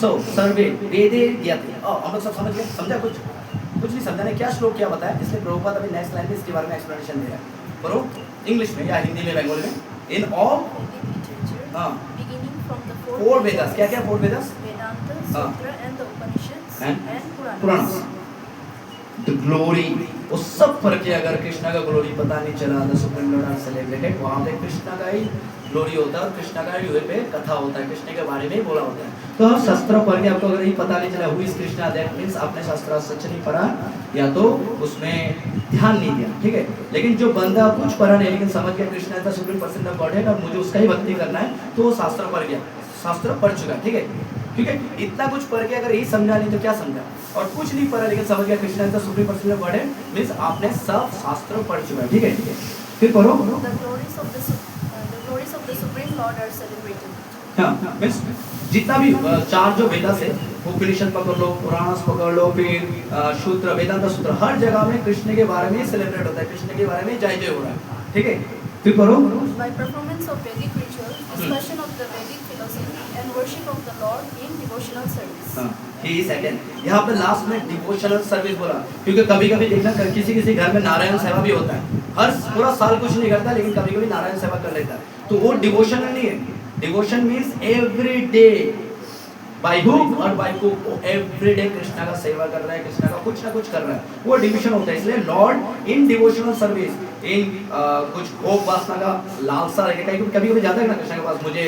सो सर्वे वेदे ज्ञाते, हम लोग सब समझ गए? समझा? कुछ नहीं समझा नहीं, क्या श्लोक क्या बताया? इसलिए प्रभुपाद अभी नेक्स्ट लाइन में इसके बारे में एक्सप्लेनेशन दे रहा है। पढ़ो इंग्लिश में या हिंदी में, बंगाली में। इन ऑल हाँ beginning from the four Vedas, क्या क्या four Vedas? Vedanta, Sutra and the Upanishads And and Purana, the glory, उस सब पर के अगर कृष्णा का ग्लोरी पता नहीं चला, the supreme lord are celebrated, वहाँ पे कृष्णा का ही ग्लोरी होता है और कृष्णा का ही पे कथा होता है, कृष्ण के बारे में ही बोला होता है। तो हम शास्त्र पढ़ के आपको अगर ये पता नहीं चला who is Krishna, that means आपने शास्त्र सच नहीं पढ़ा या तो उसमें ध्यान नहीं दिया। ठीक है, लेकिन जो बंदा कुछ पढ़ा नहीं लेकिन समझ गया Krishna is the supreme person of godhead और मुझे उसका ही भक्ति करना है, तो वो शास्त्र पढ़ गया, शास्त्र पढ़ चुका। ठीक है, क्योंकि इतना कुछ पढ़ के अगर यही समझा नहीं तो क्या समझा? और कुछ नहीं पढ़ा लेकिन समझ गया Krishna is the supreme person of godhead, means आपने सब शास्त्र पढ़ चुका है। ठीक है, फिर पढ़ो। the glories of the Supreme Lord are celebrated. हाँ, मींस जितना भी चार जो वेदास है, उपनिषद पकड़ लो, पुराण पकड़ लो, फिर सूत्र, वेदांत सूत्र, हर जगह में कृष्ण के बारे में सेलिब्रेट होता है, कृष्ण के बारे में जय जय हो रहा है। ठीक है, फिर पढ़ो। By performance of Vedic rituals, discussion of the Vedic philosophy, and worship of the Lord in devotional service. He second यहाँ पे लास्ट में डिवोशनल सर्विस बोला, क्योंकि कभी कभी देखना किसी किसी घर में नारायण सेवा भी होता है, हर पूरा साल कुछ नहीं करता लेकिन कभी कभी नारायण सेवा कर लेता है, तो वो डिवोशनल नहीं है। Devotion means every day by hook और बाय कुक, एवरी डे कृष्णा का सेवा कर रहा है, कृष्णा का कुछ ना कुछ कर रहा है, वो डिवोशन होता है। इसलिए लॉर्ड इन डिवोशनल सर्विस, इन कुछ भोग वासना का लालसा रखे, कभी कभी जाता है ना कृष्णा के पास, मुझे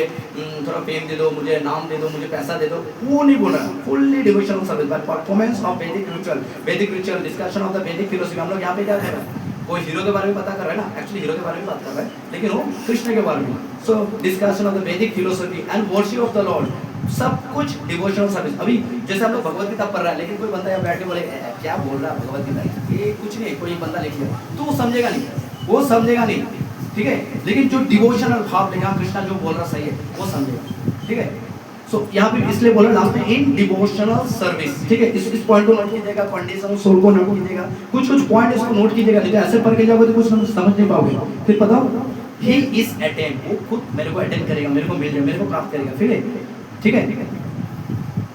थोड़ा फेम दे दो, मुझे नाम दे दो, मुझे पैसा दे दो, वो नहीं बोल रहा। Fully devotional service by performance of वैदिक रिचुअल, डिस्कशन ऑफ द वैदिक फिलोसफी। हम लोग यहाँ पे क्या कर रहे हैं? कोई हीरो के बारे में पता कर रहा है ना, एक्चुअली हीरो के बारे में बात कर रहा है लेकिन वो कृष्ण के बारे में। सो डिस्कशन ऑफ द वैदिक philosophy and worship of the Lord, सब कुछ डिवोशनल सर्विस। अभी जैसे हम लोग भगवत गीता पढ़ रहा है लेकिन कोई बंदा यहाँ बैठ के बोले क्या बोल रहा है भगवत गीता, ये कुछ नहीं, कोई बंदा लिख लिया तो वो समझेगा नहीं, वो समझेगा नहीं। ठीक है, लेकिन जो डिवोशनल भाव लेगा, कृष्णा जो बोल रहा सही है वो समझेगा। ठीक है, सो यहाँ पे इसलिए बोला लास्ट में इन डिवोशनल सर्विस। ठीक है, इस पॉइंट को नोट कीजिएगा, कंडीशन सोल को नोट कीजिएगा, कुछ पॉइंट इसको नोट कीजिएगा, नहीं तो ऐसे पढ़ के जाओगे तो कुछ समझ नहीं पाओगे। फिर बताओ, ही इज अटेंड, वो खुद मेरे को अटेंड करेगा, मेरे को मिल जाएगा, मेरे को प्राप्त करेगा। फिर ठीक है,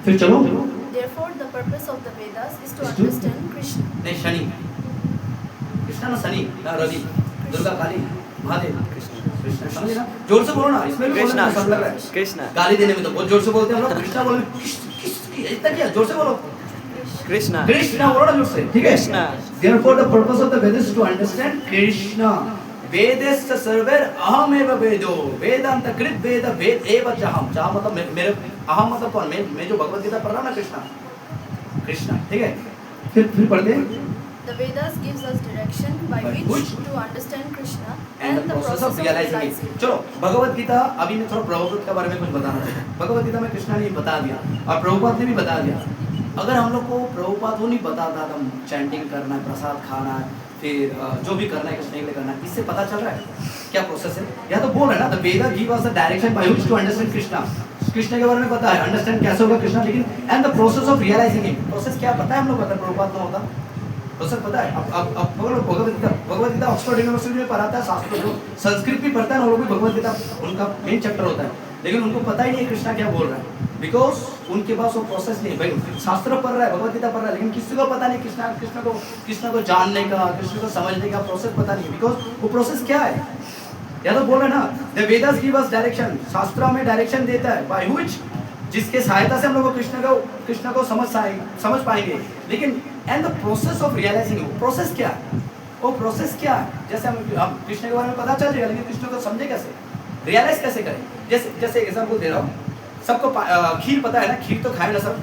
फिर चलो। Therefore, the purpose of the Vedas is to understand Krishna. नहीं, शनि कृष्णा ना, शनि ना, रवि, दुर्गा, काली, महादेव, कृष्ण, समझे ना? जोर से बोलो ना, इसमें भी कृष्णा, सब लग रहा है। कृष्णा, गाली देने में तो बहुत जोर से बोलते हैं हम लोग, कृष्णा बोले इतना क्या, जोर से बोलो, कृष्णा, कृष्णा बोलो ना जोर से। ठीक है, Krishna. Therefore the purpose of the Vedas is to understand Krishna. वेदेश्च सर्वैर अहमेव वेदो, वेदांत कृत वेद वेद एव चाहम, चाह मतलब मेरे, अहम मतलब कौन? मैं जो भगवत गीता पढ़ रहा हूँ ना, कृष्णा। ठीक है, फिर पढ़ते हैं। The Vedas gives us direction by which to understand Krishna and the process of realizing it. चलो भगवत गीता, अभी मैं थोड़ा प्रभुपाद के बारे में कुछ बताना चाहता हूँ। भगवत गीता में कृष्णा ने बता दिया और प्रभुपाद ने भी बता दिया। अगर हम लोग को प्रभुपाद वो नहीं बताता था, चैंटिंग करना है, प्रसाद खाना है, फिर जो भी करना है कृष्ण के लिए करना है, इससे पता चल रहा है क्या प्रोसेस है? या तो बोल रहा है ना, the Veda give us the direction by which to understand Krishna, Krishna के बारे में पता है, अंडरस्टैंड कैसे होगा कृष्णा, लेकिन and the process of realising it, process क्या पता है हम लोग, पता है प्रभुपाद को होता प्रोसेस पता है। अब भगवत गीता ऑक्सफोर्ड यूनिवर्सिटी में पढ़ाता है, शास्त्र जो संस्कृत भी पढ़ता है, वो भी भगवत गीता उनका मेन चैप्टर होता है, लेकिन उनको पता ही नहीं कृष्णा क्या बोल रहा है, बिकॉज उनके पास वो प्रोसेस नहीं। भाई शास्त्र पढ़ रहा है, भगवत गीता पढ़ रहा है, लेकिन किसी को पता नहीं कृष्ण को जानने का, कृष्ण को समझने का प्रोसेस पता नहीं, बिकॉज वो प्रोसेस क्या है। या तो बोल रहे ना, the Vedas give us direction, शास्त्र में डायरेक्शन देता है, बाय व्हिच, जिसके सहायता से हम लोग कृष्ण को समझ पाएंगे, लेकिन and the process of realising, process क्या है? वो प्रोसेस क्या है? जैसे हम कृष्ण के बारे में पता चल जाएगा, लेकिन कृष्ण को समझे कैसे, रियलाइज कैसे करें? जैसे एग्जाम्पल दे रहा हूँ, सबको खीर पता है ना, खीर तो खाए ना सब।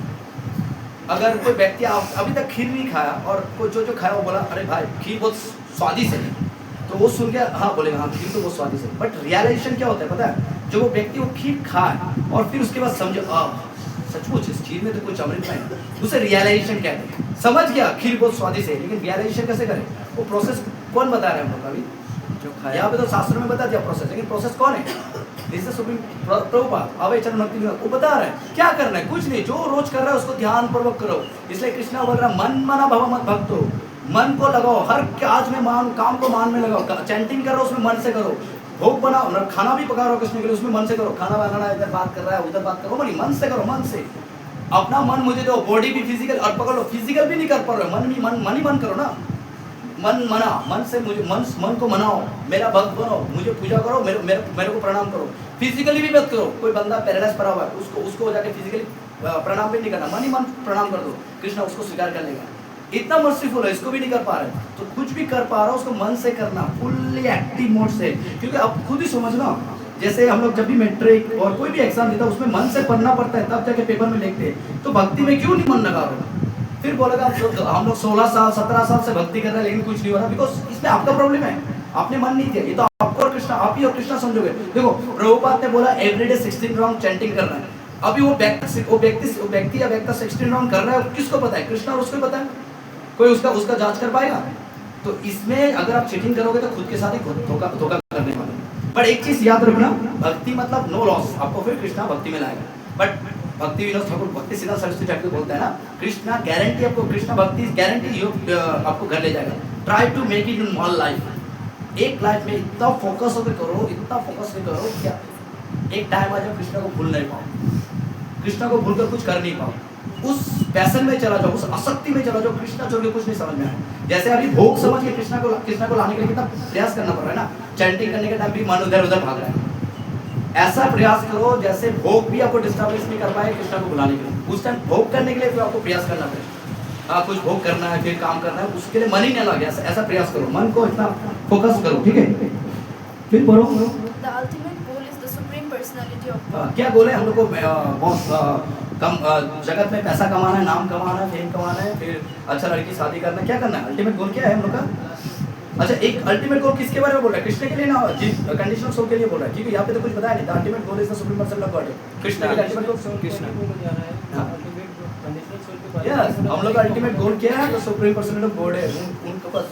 अगर कोई व्यक्ति अभी तक खीर नहीं खाया और कोई जो खाया वो बोला अरे भाई खीर बहुत स्वादिष्ट है, तो वो सुन के हाँ बोलेगा हाँ खीर तो बहुत स्वादिष्ट है। बट रियलाइजेशन क्या होता है पता है? जो वो व्यक्ति वो खीर खाए और फिर उसके बाद समझे सचमुच इस खीर में तो कुछ अमृत है, उसे रियलाइजेशन कहते हैं। समझ गया खीर बहुत स्वादिष्ट है, लेकिन रियलाइजेशन कैसे करें? वो प्रोसेस कौन बता रहे हैं हम लोग अभी? जो खाया यहाँ पे तो शास्त्रों में बता दिया प्रोसेस, लेकिन प्रोसेस कौन है? दिस इज सुप्रीम प्रभुपाद अभय चरण भक्ति विनोद, वो बता रहे हैं क्या करना है। कुछ नहीं, जो रोज कर रहा है उसको ध्यान पूर्वक करो। इसलिए कृष्णा बोल रहा मन मना भव मत भक्तो, मन को लगाओ, हर काज में मान, काम को मान में लगाओ। चैंटिंग करो उसमें मन से करो, भोग बनाओ, खाना भी पका रहे हो कृष्ण के लिए उसमें मन से करो। खाना बनाना इधर बात कर रहा है उधर बात करो, बोली मन से करो, मन से। अपना मन मुझे दो, बॉडी भी फिजिकल और पकड़ लो, फिजिकल भी नहीं कर पा रहे हो, मन ही मन करो ना। मन मना, मन से मुझे मन को मनाओ, मेरा भक्त बनो, मुझे पूजा करो, मेरे को प्रणाम करो। फिजिकली भी मत करो, कोई बंदा पैरालाइज पड़ा हुआ है उसको जाके फिजिकली प्रणाम भी नहीं करना, मन ही मन प्रणाम कर दो, कृष्ण उसको स्वीकार कर लेगा। इतना मर्सीफुल है, इसको भी नहीं कर पा रहे तो कुछ भी कर पा रहा हो उसको मन से करना, फुल्ली एक्टिव मोड से। क्योंकि अब खुद ही समझना, जैसे हम लोग जब भी मैट्रिक और कोई भी एग्जाम देता है उसमें मन से पढ़ना पड़ता है, तब जाके पेपर में लिखते हैं। तो भक्ति में क्यों नहीं मन लगा रहे? फिर बोलेगा हम लोग 16 साल 17 साल से भक्ति कर रहे हैं लेकिन कुछ नहीं हो रहा, बिकॉज इसमें आपका प्रॉब्लम है, आपने मन नहीं दिया। ये तो आपको और कृष्णा, आप ही और कृष्णा समझोगे। देखो प्रभुपाद ने बोला एवरीडे 16 राउंड चैंटिंग करना है। अभी वो व्यक्ति या व्यक्ति 16 राउंड कर रहा है, किसको पता है? कृष्णा और उसको ही पता है, कोई उसका जांच कर पाएगा? तो इसमें अगर आप चीटिंग करोगे तो खुद के साथ ही धोखा करने वाले। पर एक चीज याद रखना, भक्ति मतलब नो लॉस, आपको फिर कृष्णा भक्ति में लाएगा। बट भक्ति विनोद ठाकुर भक्ति सिद्धांत सरस्वती ठाकुर बोलते हैं ना, कृष्णा गारंटी आपको, कृष्णा भक्ति गारंटी आपको घर ले जाएगा। Try to make it in one life, एक लाइफ में इतना फोकस होकर करो, इतना फोकस नहीं करो क्या एक टाइम आ जाओ कृष्णा को भूल नहीं पाओ, कृष्णा को भूलकर कुछ कर नहीं पाओ। उस पैशन में चला जाओ, उस आसक्ति में चला जाओ, कृष्णा छोड़ के कुछ नहीं समझ में आया। जैसे अभी भोग समझ के कृष्णा को लाने के लिए कितना प्रयास करना पड़ रहा है ना, चैंटिंग करने के टाइम भी मन उधर उधर भाग रहा है। ऐसा प्रयास करो जैसे भोग भी आपको डिस्टर्बेंस नहीं कर पाए कृष्णा को बुलाने के लिए। उस टाइम भोग करने के लिए फिर आपको प्रयास करना पड़ेगा। हाँ, कुछ भोग करना है, फिर काम करना है, उसके लिए मन ही नहीं लगे, ऐसा प्रयास करो, मन को इतना फोकस करो, ठीक है? फिर पढ़ो। The ultimate goal is the supreme personality of God. क्या गोल है हम लोग को? जगत में पैसा कमाना है, नाम कमाना है, फेम कमाना है, फिर अच्छा लड़की शादी करना है, क्या करना है? अल्टीमेट गोल क्या है हम लोग का? अच्छा, एक अल्टीमेट गोल किसके बारे में बोल रहा है? कृष्ण के लिए ना, कंडीशनल सोल के लिए बोल रहा है, क्योंकि यहाँ पे तो कुछ बताया नहीं। The ultimate goal is the supreme person of God. Krishna के लिए अल्टीमेट गोल कृष्ण। यस, हम लोग का अल्टीमेट गोल क्या है? The supreme person of God है, उनके पास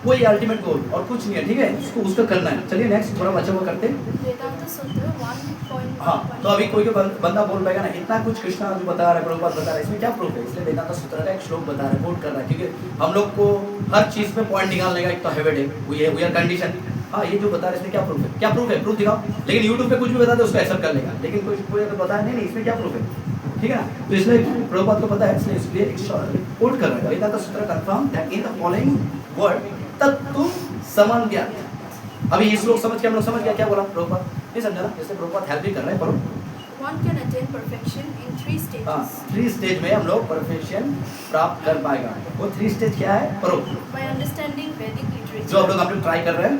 वो ये अल्टीमेट गोल और कुछ नहीं है, ठीक है? उसको करना है। चलिए नेक्स्ट थोड़ा अच्छा वो करते हैं। Vedanta Sutra 1.1. हाँ, तो अभी कोई बंदा बोल पाएगा ना इतना कुछ कृष्णा जो बता रहा है, प्रभुपाद बता रहा है, इसमें क्या प्रूफ है? इसलिए वेदांत सूत्र का एक श्लोक बता रहा है, कोट कर रहा है, क्योंकि हम लोग को हर चीज में पॉइंट निकालने का एक तो हैबिट है, वी आर कंडीशन। हाँ, ये जो बता रहा है इसमें क्या प्रूफ है? क्या प्रूफ है? प्रूफ दिखाओ। लेकिन यूट्यूब पे कुछ भी बता दे उसको एक्सेप्ट कर लेगा, लेकिन कोई अगर बताया नहीं इसमें क्या प्रूफ है, ठीक है ना? तो इसलिए प्रभुपाद को पता है, इसलिए कोट कर रहा है। वेदांत सूत्र confirm that in the following word तत्तु समन्व्यात्। अभी इस लोग समझ के हम लोग समझ गया क्या बोला प्रभुपाद? नहीं समझा ना? जैसे प्रभुपाद हेल्प भी कर रहे हैं, पढ़ो। One can attain perfection in 3 stages. हाँ, 3 स्टेज में हम लोग परफेक्शन प्राप्त कर पाएगा। वो 3 स्टेज क्या है? पढ़ो। By understanding Vedic जो literature, हम लोग ट्राई कर रहे हैं,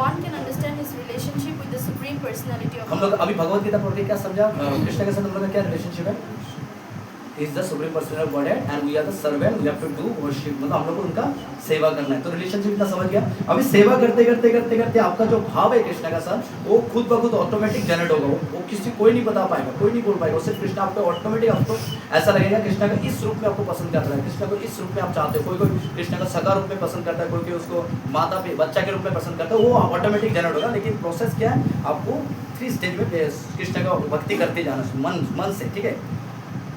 one can understand his relationship with the supreme personality of हम लोग God. अभी भगवत गीता पढ़ के क्या समझा? कृष्ण के साथ हम लोग का क्या रिलेशनशिप है? Is the supreme person of Godhead and we are the servant, we have to do worship. मतलब हम लोग को उनका सेवा करना है। तो रिलेशनशिप इतना समझ गया। अभी सेवा करते करते करते करते आपका जो भाव है कृष्ण का साथ, वो खुद ब खुद ऑटोमेटिक जनरेट होगा। वो किसी कोई नहीं बता पाएगा, कोई नहीं बोल पाएगा, सिर्फ कृष्ण आपको ऑटोमेटिक, आपको ऐसा लगेगा कृष्ण का इस रूप में आपको पसंद कर रहा है, कृष्ण को इस रूप में आप चाहते हो। कोई कृष्ण का सगा रूप में पसंद करता है, कोई उसको माता बच्चा के रूप में पसंद करता है, वो ऑटोमेटिक जनरेट होगा। लेकिन प्रोसेस क्या है? आपको 3 स्टेज में कृष्ण का भक्ति करते जाना मन से, ठीक है?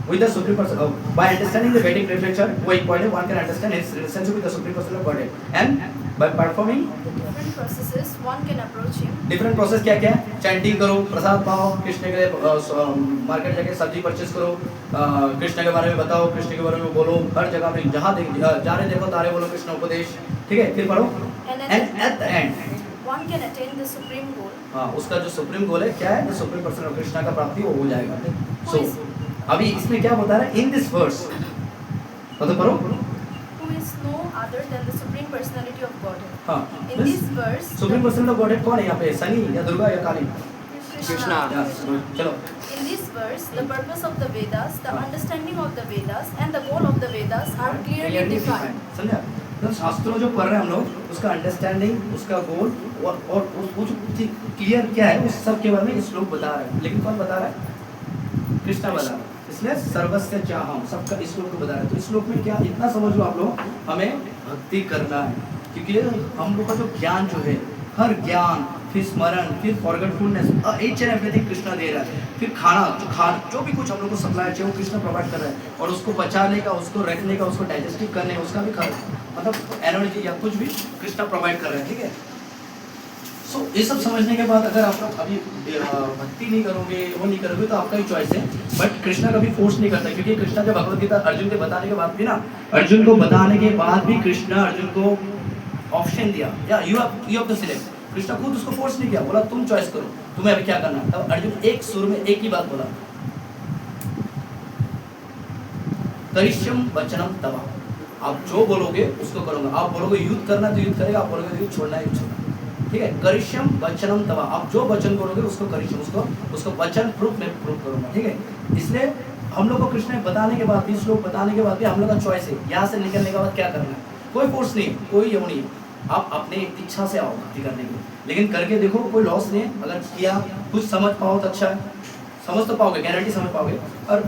With the supreme person, by understanding the Vedic literature, one can understand his relationship with the supreme person of Godhead, and by performing The different processes, one can approach him. different process क्या क्या है? Chanting करो, प्रसाद पाओ, कृष्ण के लिए market जाके सब्जी purchase करो, कृष्ण के बारे में बताओ, कृष्ण के बारे में बोलो, हर जगह पे जहाँ जा रहे देखो तारे बोलो कृष्ण उपदेश, ठीक है? फिर पढ़ो। And at the end, one can attain the supreme goal. हाँ, उसका जो सुप्रीम गोल है क्या है? जो सुप्रीम पर्सन ऑफ कृष्णा का प्राप्ति वो हो जाएगा। सो अभी इसमें क्या बता रहा है? इन दिस वर्स, मतलब पढ़ो। Who is no other than the Supreme Personality of Godhead. हाँ In this verse, supreme person of godhead कौन है यहाँ पे? शनि या दुर्गा या काली? Krishna. चलो In this verse, the purpose of the Vedas, the understanding of the Vedas, and the goal of the Vedas are clearly defined. समझा? तो शास्त्रों जो पढ़ रहे हैं हम लोग, उसका अंडरस्टैंडिंग, उसका गोल और वो जो क्लियर क्या है उस सब के बारे में इस लोग बता रहे हैं। लेकिन कौन बता रहा है? कृष्णा बता रहा है। इसलिए सर्वस्य चाहम, सबका इस श्लोक को बता रहा है। तो इस श्लोक में क्या इतना समझ लो आप लोग, हमें भक्ति करना है, क्योंकि हम लोग का जो ज्ञान जो है, हर ज्ञान, फिर स्मरण, फिर forgetfulness, each and everything Krishna दे रहा है। फिर खाना जो भी कुछ हम लोग को सप्लाई चाहिए वो कृष्णा प्रोवाइड कर रहा है, और उसको बचाने का, उसको रखने का, उसको डाइजेस्टिव करने का, उसका भी मतलब एनर्जी या कुछ भी कृष्णा प्रोवाइड कर रहा है। ठीक है, सो ये सब समझने के बाद अगर आप लोग अभी भक्ति नहीं करोगे, वो नहीं करोगे, तो आपका ही चॉइस है। बट कृष्णा कभी फोर्स नहीं करता, क्योंकि कृष्णा जब भगवत गीता अर्जुन के बताने के बाद भी ना, अर्जुन को बताने के बाद भी कृष्णा अर्जुन को ऑप्शन दिया, या you have to select. Krishna खुद उसको फोर्स नहीं किया, बोला तुम चॉइस करो, तुम्हें अभी क्या करना है। तब अर्जुन एक सुर में एक ही बात बोला, करिष्यम वचनम तवा, आप जो बोलोगे उसको करूंगा। आप बोलोगे युद्ध करना तो युद्ध करेगा, आप बोलोगे युद्ध छोड़ना है युद्ध छोड़ना। ठीक है, करिष्यम वचनम तवा, आप जो वचन करोगे उसको करिष्यम, उसको वचन प्रूफ में प्रूफ करूंगा। ठीक है, इसलिए हम लोग को कृष्ण ने बताने के बाद भी, श्लोक बताने के बाद भी हम लोग का चॉइस है, यहाँ से निकलने के बाद क्या करना है। कोई फोर्स नहीं, कोई वो नहीं, आप अपने इच्छा से आओ भक्ति करने के लिए, लेकिन करके देखो, कोई लॉस नहीं है। अगर किया, कुछ समझ पाओ तो अच्छा है, समझ तो पाओगे, गारंटी समझ पाओगे, और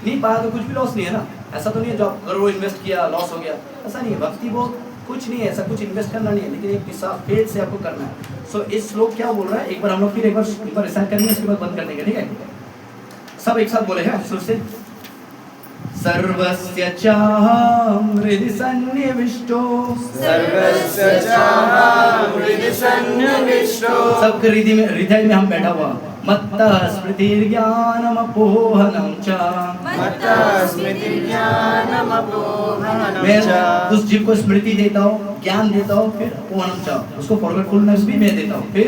नहीं पाया तो कुछ भी लॉस नहीं है ना। ऐसा तो नहीं है जो आप करोड़ इन्वेस्ट किया लॉस हो गया, ऐसा नहीं है। भक्ति बहुत कुछ नहीं है, ऐसा कुछ इन्वेस्ट करना नहीं है, लेकिन एक हिसाब फेज से आपको करना है। सो इस श्लोक क्या बोल रहा है, एक बार हम लोग फिर एक बार रिसाइट करेंगे, इसके बाद बंद कर देंगे। ठीक है, सब एक साथ बोले हैं सुर से। सर्वस्य चाहं हृदि सन्निविष्टो, सर्वस्य चाहं हृदि सन्निविष्टो, सबके हृदय में हम बैठा हुआ। मत्तः स्मृतिर्ज्ञानम अपोहनम च, मत्तः स्मृतिर्ज्ञानम अपोहनम मैं च, उस जीव को स्मृति देता हूँ, ज्ञान देता हूँ, फिर अपोहनम च, उसको फॉरगेटफुलनेस भी मैं देता हूँ। फिर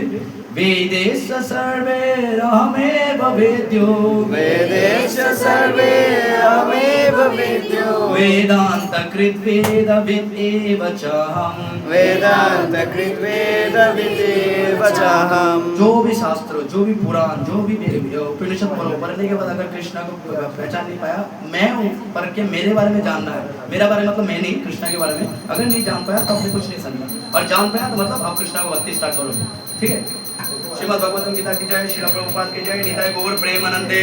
वेदेश सर्वैरहमेव वेद्यो, वेदेश सर्वैरहमेव वेद्यो, वेदान्तकृत् वेदविद् एव चाहम्, वेदान्तकृत् वेदविदेव चाहम्। जो भी शास्त्र, जो भी पुराण, जो भी उपनिषद पढ़ने के बाद अगर कृष्णा को पहचान नहीं पाया, मैं हूँ पर के मेरे बारे में जानना है। मेरा बारे में मतलब मैं नहीं, कृष्णा के बारे में अगर नहीं जान पाया तो आपने कुछ नहीं समझा, और जान पाया तो मतलब आप कृष्णा को भक्ति स्टार्ट करोगे। ठीक है, श्रीमद् भगवत गीता की जय, श्रील प्रभुपाद की जय, निताय गौर प्रेमानंदे।